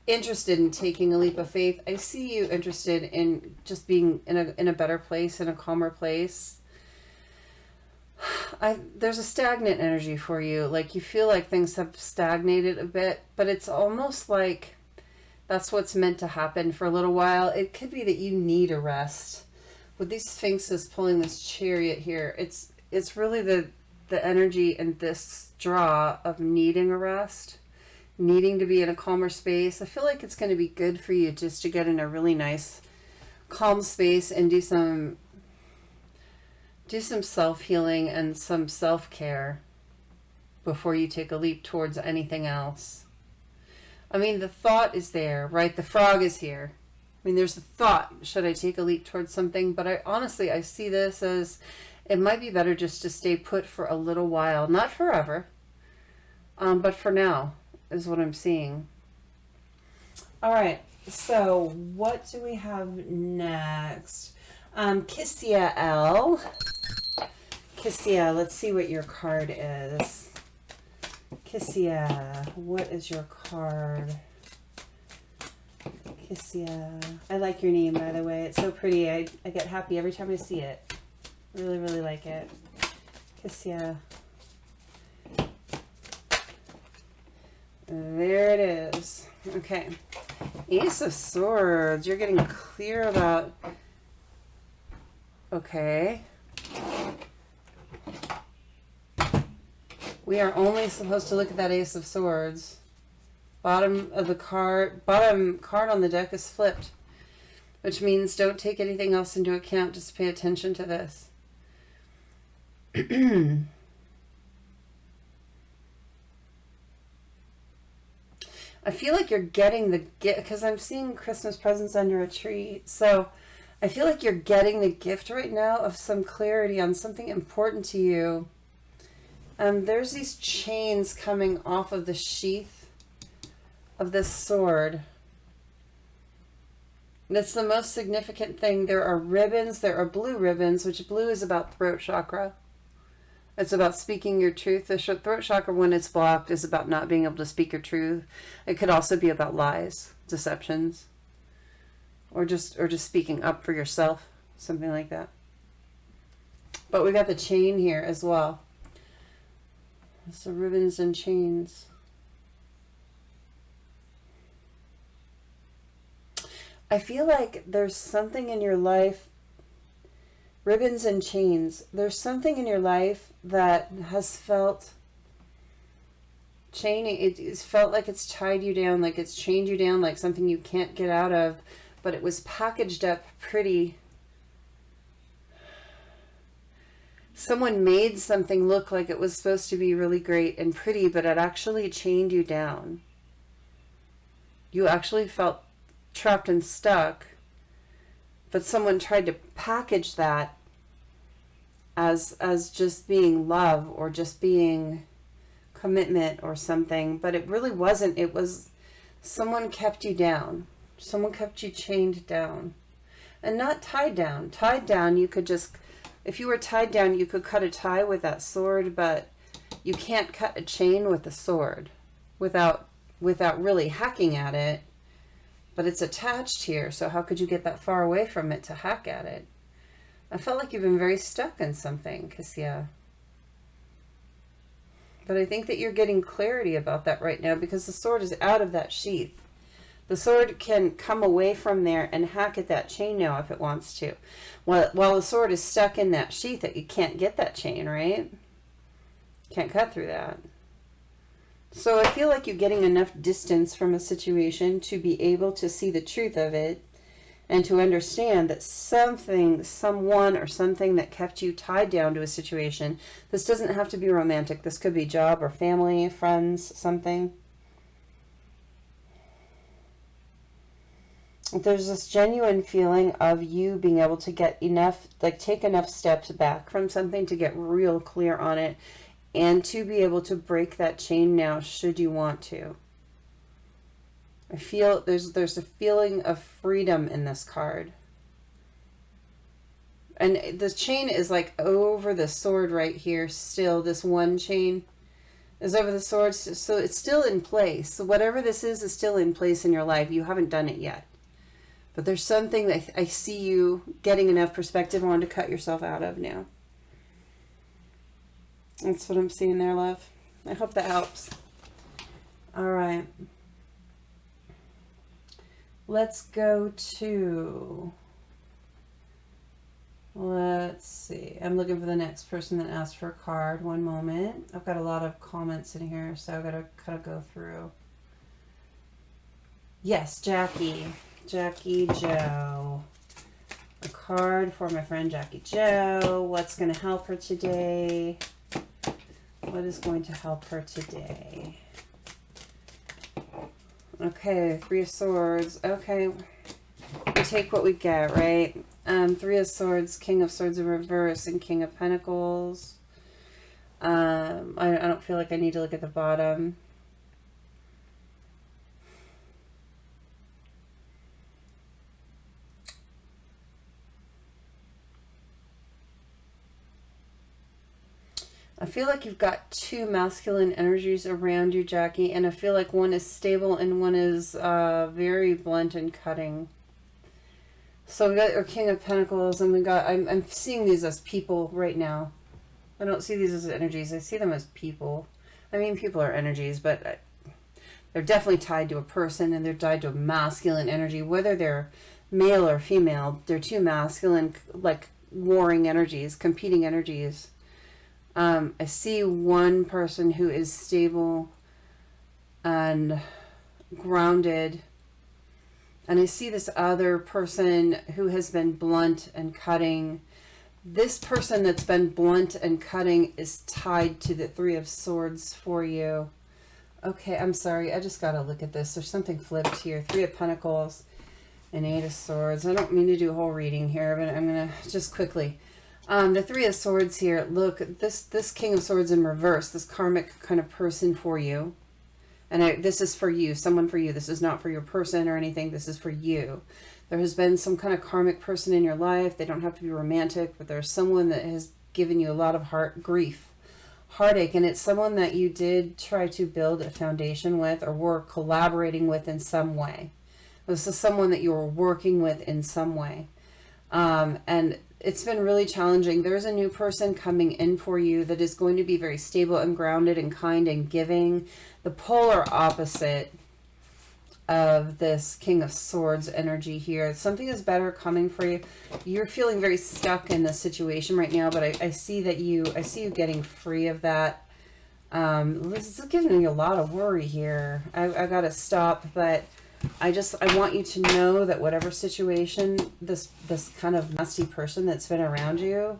interested in taking a leap of faith, I see you interested in just being in a better place, in a calmer place. there's a stagnant energy for you. Like you feel like things have stagnated a bit, but it's almost like that's what's meant to happen for a little while. It could be that you need a rest. With these sphinxes pulling this chariot here, it's really the energy in this draw of needing a rest, needing to be in a calmer space. I feel like it's going to be good for you just to get in a really nice calm space and do some self-healing and some self-care before you take a leap towards anything else. I mean, the thought is there, right? The frog is here. I mean, there's the thought, should I take a leap towards something? But I see this as it might be better just to stay put for a little while, not forever, but for now is what I'm seeing. All right, so what do we have next? 𝗘𝗑𝗄𝗒. 𝗘𝗑𝗄𝗒, let's see what your card is. 𝗘𝗑𝗄𝗒, what is your card? 𝗘𝗑𝗄𝗒. I like your name, by the way. It's so pretty. I get happy every time I see it. Really, really like it. 𝗘𝗑𝗄𝗒. There it is. Okay. Ace of Swords. You're getting clear about... Okay. We are only supposed to look at that Ace of Swords. Bottom card on the deck is flipped, which means don't take anything else into account. Just pay attention to this. I feel like you're getting the gift, because I'm seeing Christmas presents under a tree. So I feel like you're getting the gift right now of some clarity on something important to you. There's these chains coming off of the sheath of this sword. That's the most significant thing. There are ribbons. There are blue ribbons, which blue is about throat chakra. It's about speaking your truth. The throat chakra, when it's blocked, is about not being able to speak your truth. It could also be about lies, deceptions, or just speaking up for yourself, something like that. But we got the chain here as well. So ribbons and chains. I feel like there's something in your life, ribbons and chains, there's something in your life that has felt chaining. It's felt like it's tied you down, like it's chained you down, like something you can't get out of, but it was packaged up pretty. Someone made something look like it was supposed to be really great and pretty, but it actually chained you down. You actually felt trapped and stuck, but someone tried to package that as just being love or just being commitment or something, but it really wasn't. It was someone kept you down. Someone kept you chained down. And not tied down. Tied down, you could just... If you were tied down, you could cut a tie with that sword, but you can't cut a chain with a sword without really hacking at it. But it's attached here, so how could you get that far away from it to hack at it? I felt like you've been very stuck in something, 𝗘𝗑𝗄𝗒. But I think that you're getting clarity about that right now because the sword is out of that sheath. The sword can come away from there and hack at that chain now if it wants to. While the sword is stuck in that sheath, that you can't get that chain, right? Can't cut through that. So I feel like you're getting enough distance from a situation to be able to see the truth of it and to understand that something, someone, or something that kept you tied down to a situation. This doesn't have to be romantic. This could be job or family, friends, something. There's this genuine feeling of you being able to get enough, like take enough steps back from something to get real clear on it and to be able to break that chain now should you want to. I feel there's a feeling of freedom in this card. And the chain is like over the sword right here still. This one chain is over the sword, so it's still in place. So whatever this is still in place in your life. You haven't done it yet. But there's something that I see you getting enough perspective on to cut yourself out of now. That's what I'm seeing there, love. I hope that helps. All right. Let's go to, let's see. I'm looking for the next person that asked for a card. One moment. I've got a lot of comments in here, so I've got to kind of go through. Yes, Jackie. Jackie Joe. A card for my friend Jackie Joe. What's going to help her today? What is going to help her today? Okay, Three of Swords. Okay, we take what we get, right? Three of Swords, King of Swords in reverse, and King of Pentacles. I don't feel like I need to look at the bottom. I feel like you've got two masculine energies around you, Jackie, and I feel like one is stable and one is very blunt and cutting. So we got our King of Pentacles, and we got, I'm seeing these as people right now. I don't see these as energies. I see them as people. I mean, people are energies, but they're definitely tied to a person, and they're tied to a masculine energy. Whether they're male or female, they're two masculine, like, warring energies, competing energies. I see one person who is stable and grounded, and I see this other person who has been blunt and cutting. This person that's been blunt and cutting is tied to the Three of Swords for you. Okay, I'm sorry. I just got to look at this. There's something flipped here. Three of Pentacles and Eight of Swords. I don't mean to do a whole reading here, but I'm going to just quickly. The Three of Swords here, look, this King of Swords in reverse, this karmic kind of person for you. And this is for you, someone for you. This is not for your person or anything. This is for you. There has been some kind of karmic person in your life. They don't have to be romantic, but there's someone that has given you a lot of grief, heartache, and it's someone that you did try to build a foundation with or were collaborating with in some way. This is someone that you were working with in some way. And it's been really challenging. There's a new person coming in for you that is going to be very stable and grounded and kind and giving. The polar opposite of this King of Swords energy here. Something is better coming for you. You're feeling very stuck in this situation right now, but I see that I see you getting free of that. This is giving me a lot of worry here. I got to stop, but I want you to know that whatever situation, this kind of nasty person that's been around you,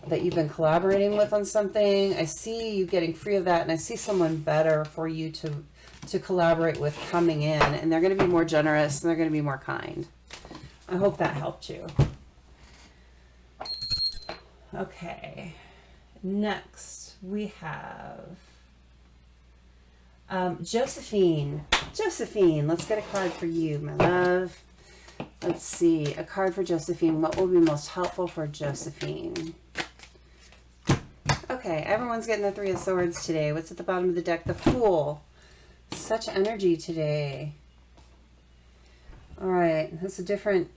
that you've been collaborating with on something, I see you getting free of that, and I see someone better for you to collaborate with coming in, and they're going to be more generous, and they're going to be more kind. I hope that helped you. Okay, next we have Josephine. Josephine, let's get a card for you, my love. Let's see, a card for Josephine. What will be most helpful for Josephine? Okay, everyone's getting the Three of Swords today. What's at the bottom of the deck? The Fool. Such energy today. All right, that's a different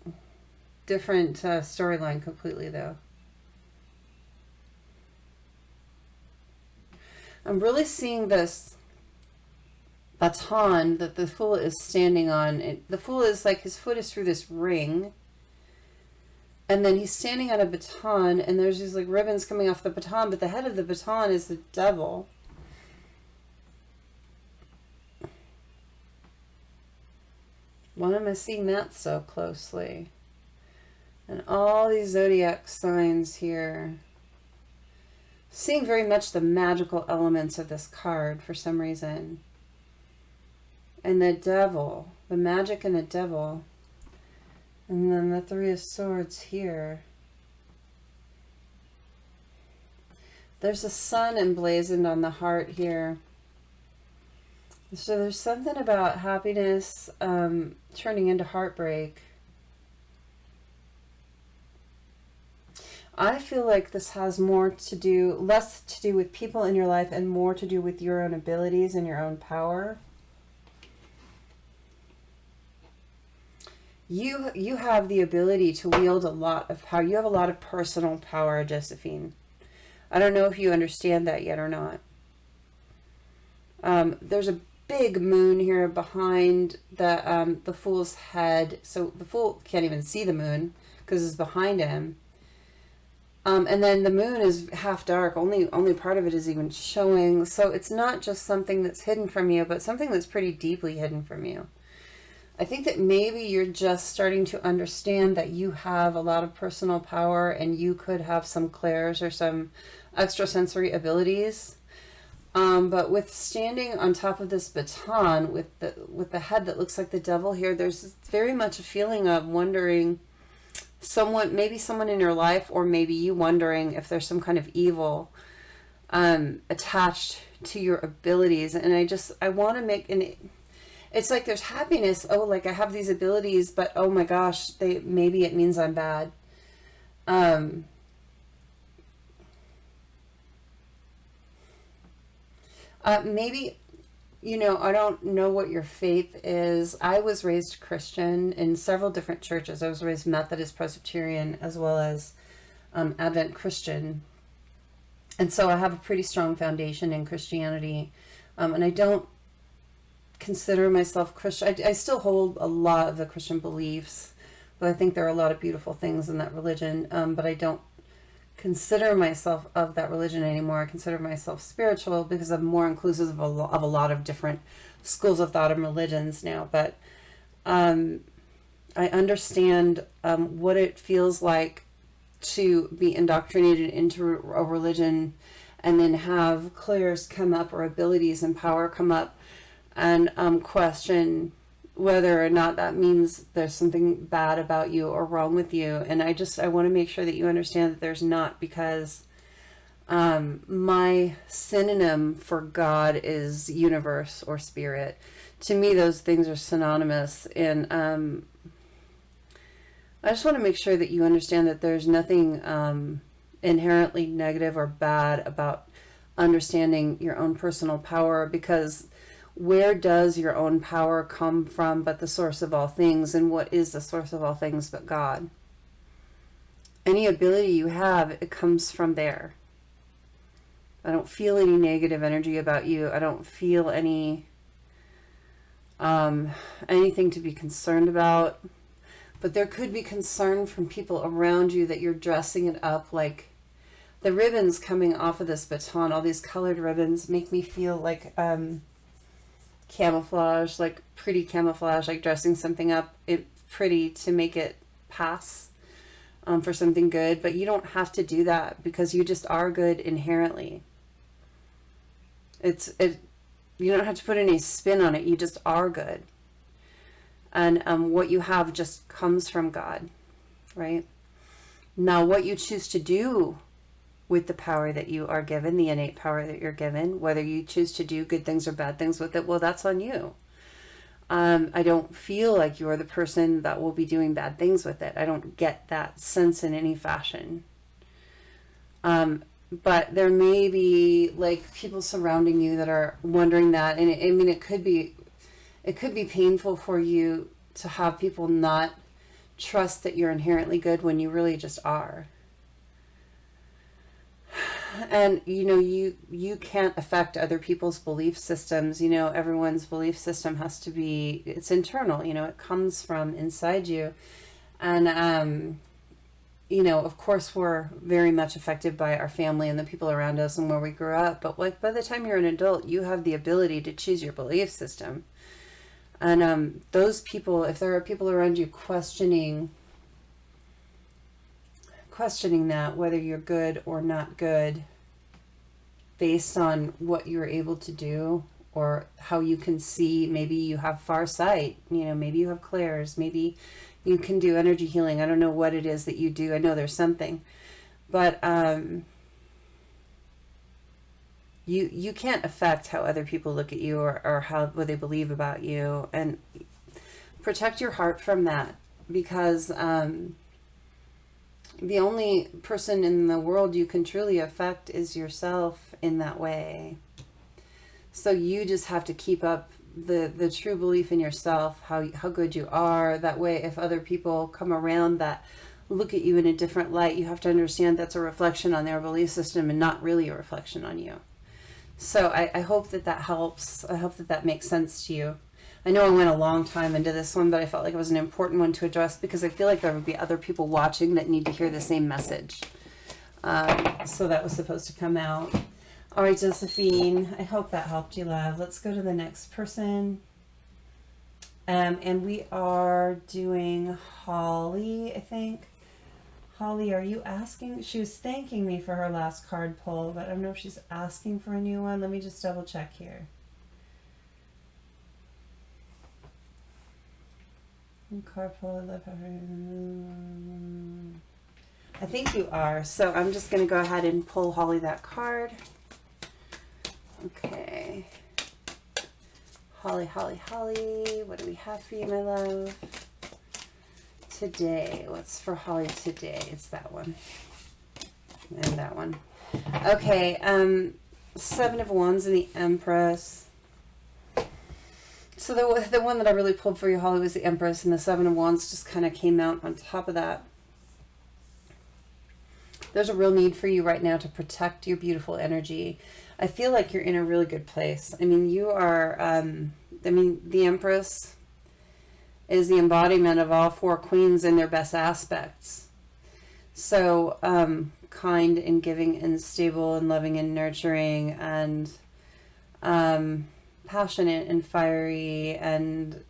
storyline completely, though. I'm really seeing this baton that the Fool is standing on. The Fool is like, his foot is through this ring, and then he's standing on a baton, and there's these like ribbons coming off the baton, but the head of the baton is the devil. Why am I seeing that so closely? And all these zodiac signs here. Seeing very much the magical elements of this card for some reason. And the devil, the magic and the devil. And then the Three of Swords here. There's a sun emblazoned on the heart here. So there's something about happiness turning into heartbreak. I feel like this has less to do with people in your life and more to do with your own abilities and your own power. You have the ability to wield a lot of power. You have a lot of personal power, Josephine. I don't know if you understand that yet or not. There's a big moon here behind the fool's head. So the fool can't even see the moon because it's behind him. And then the moon is half dark. Only part of it is even showing. So it's not just something that's hidden from you, but something that's pretty deeply hidden from you. I think that maybe you're just starting to understand that you have a lot of personal power and you could have some clairs or some extrasensory abilities. But with standing on top of this baton with the head that looks like the devil here, there's very much a feeling of wondering, maybe someone in your life, or maybe you wondering if there's some kind of evil attached to your abilities. And I want to make it's like there's happiness. Oh, like I have these abilities, but oh my gosh, maybe it means I'm bad. Maybe, I don't know what your faith is. I was raised Christian in several different churches. I was raised Methodist, Presbyterian, as well as Advent Christian. And so I have a pretty strong foundation in Christianity. And I don't consider myself Christian. I still hold a lot of the Christian beliefs, but I think there are a lot of beautiful things in that religion. But I don't consider myself of that religion anymore. I consider myself spiritual because I'm more inclusive of a lot of different schools of thought and religions now. But I understand what it feels like to be indoctrinated into a religion and then have clairs come up or abilities and power come up and question whether or not that means there's something bad about you or wrong with you. And I want to make sure that you understand that there's not, because my synonym for God is universe or spirit. To me, those things are synonymous. And I just want to make sure that you understand that there's nothing inherently negative or bad about understanding your own personal power, because where does your own power come from but the source of all things? And what is the source of all things but God? Any ability you have, it comes from there. I don't feel any negative energy about you. I don't feel any anything to be concerned about. But there could be concern from people around you that you're dressing it up. Like the ribbons coming off of this baton, all these colored ribbons make me feel like camouflage, like pretty camouflage, like dressing something up pretty to make it pass for something good. But you don't have to do that, because you just are good inherently. You don't have to put any spin on it. You just are good. And what you have just comes from God, right? Now, what you choose to do with the power that you are given, the innate power that you're given, whether you choose to do good things or bad things with it, well, that's on you. I don't feel like you're the person that will be doing bad things with it. I don't get that sense in any fashion. But there may be like people surrounding you that are wondering that. And it could be painful for you to have people not trust that you're inherently good when you really just are. And you can't affect other people's belief systems. Everyone's belief system has to be, it's internal, it comes from inside you. And of course we're very much affected by our family and the people around us and where we grew up, but like by the time you're an adult, you have the ability to choose your belief system. And those people, if there are people around you questioning that, whether you're good or not good, based on what you're able to do or how you can see, maybe you have far sight, maybe you have clairs, maybe you can do energy healing. I don't know what it is that you do. I know there's something, but you can't affect how other people look at you or what they believe about you. And protect your heart from that, because the only person in the world you can truly affect is yourself in that way. So you just have to keep up the true belief in yourself, how good you are. That way, if other people come around that look at you in a different light. You have to understand that's a reflection on their belief system and not really a reflection on you. So I hope that that helps. I hope that that makes sense to you. I know I went a long time into this one, but I felt like it was an important one to address because I feel like there would be other people watching that need to hear the same message. So that was supposed to come out. All right, Josephine, I hope that helped you, love. Let's go to the next person. And we are doing Holly, I think. Holly, are you asking? She was thanking me for her last card pull, but I don't know if she's asking for a new one. Let me just double check here. Card pull, I love her. I think you are. So I'm just going to go ahead and pull Holly that card. Okay. Holly, Holly, Holly, what do we have for you, my love? Today, what's for Holly today? It's that one. And that one. Okay, Seven of Wands and the Empress. So the one that I really pulled for you, Holly, was the Empress, and the Seven of Wands just kind of came out on top of that. There's a real need for you right now to protect your beautiful energy. I feel like you're in a really good place. I mean, you are, the Empress is the embodiment of all four queens in their best aspects. So, kind and giving and stable and loving and nurturing and passionate and fiery and,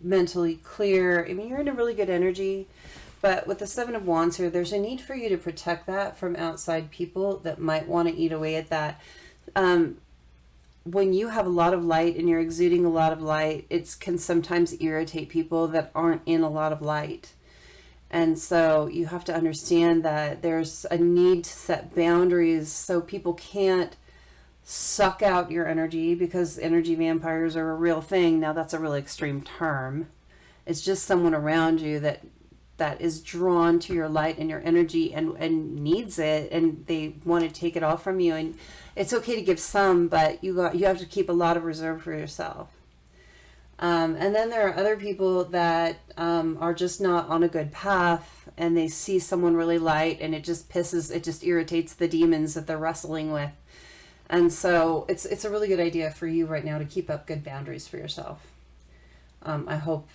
mentally clear. I mean, you're in a really good energy. But with the Seven of Wands here, there's a need for you to protect that from outside people that might want to eat away at that. When you have a lot of light and you're exuding a lot of light, it can sometimes irritate people that aren't in a lot of light. And so you have to understand that there's a need to set boundaries so people can't suck out your energy, because energy vampires are a real thing. Now, that's a really extreme term. It's just someone around you that is drawn to your light and your energy and needs it, and they want to take it all from you. And it's okay to give some, but you have to keep a lot of reserve for yourself. And then there are other people that are just not on a good path, and they see someone really light, and it just irritates the demons that they're wrestling with. And so it's a really good idea for you right now to keep up good boundaries for yourself. I hope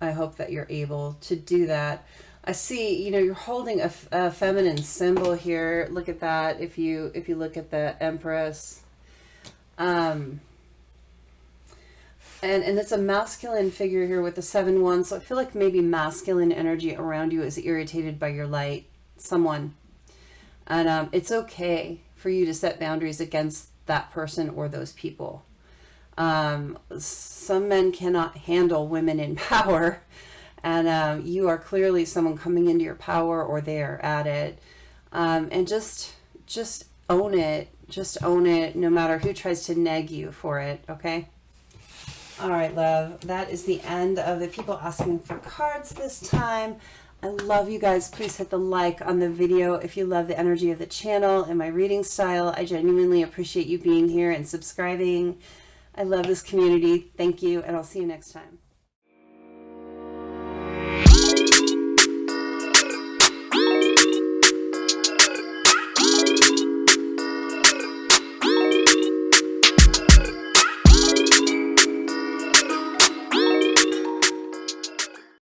that you're able to do that. I see, you're holding a feminine symbol here. Look at that. If you look at the Empress, and it's a masculine figure here with the 7 Wands. So I feel like maybe masculine energy around you is irritated by your light, someone, and it's okay for you to set boundaries against that person or those people. Some men cannot handle women in power, and you are clearly someone coming into your power, or they are at it. And just own it. Just own it, no matter who tries to nag you for it, okay? All right, love. That is the end of the people asking for cards this time. I love you guys. Please hit the like on the video if you love the energy of the channel and my reading style. I genuinely appreciate you being here and subscribing. I love this community. Thank you, and I'll see you next time.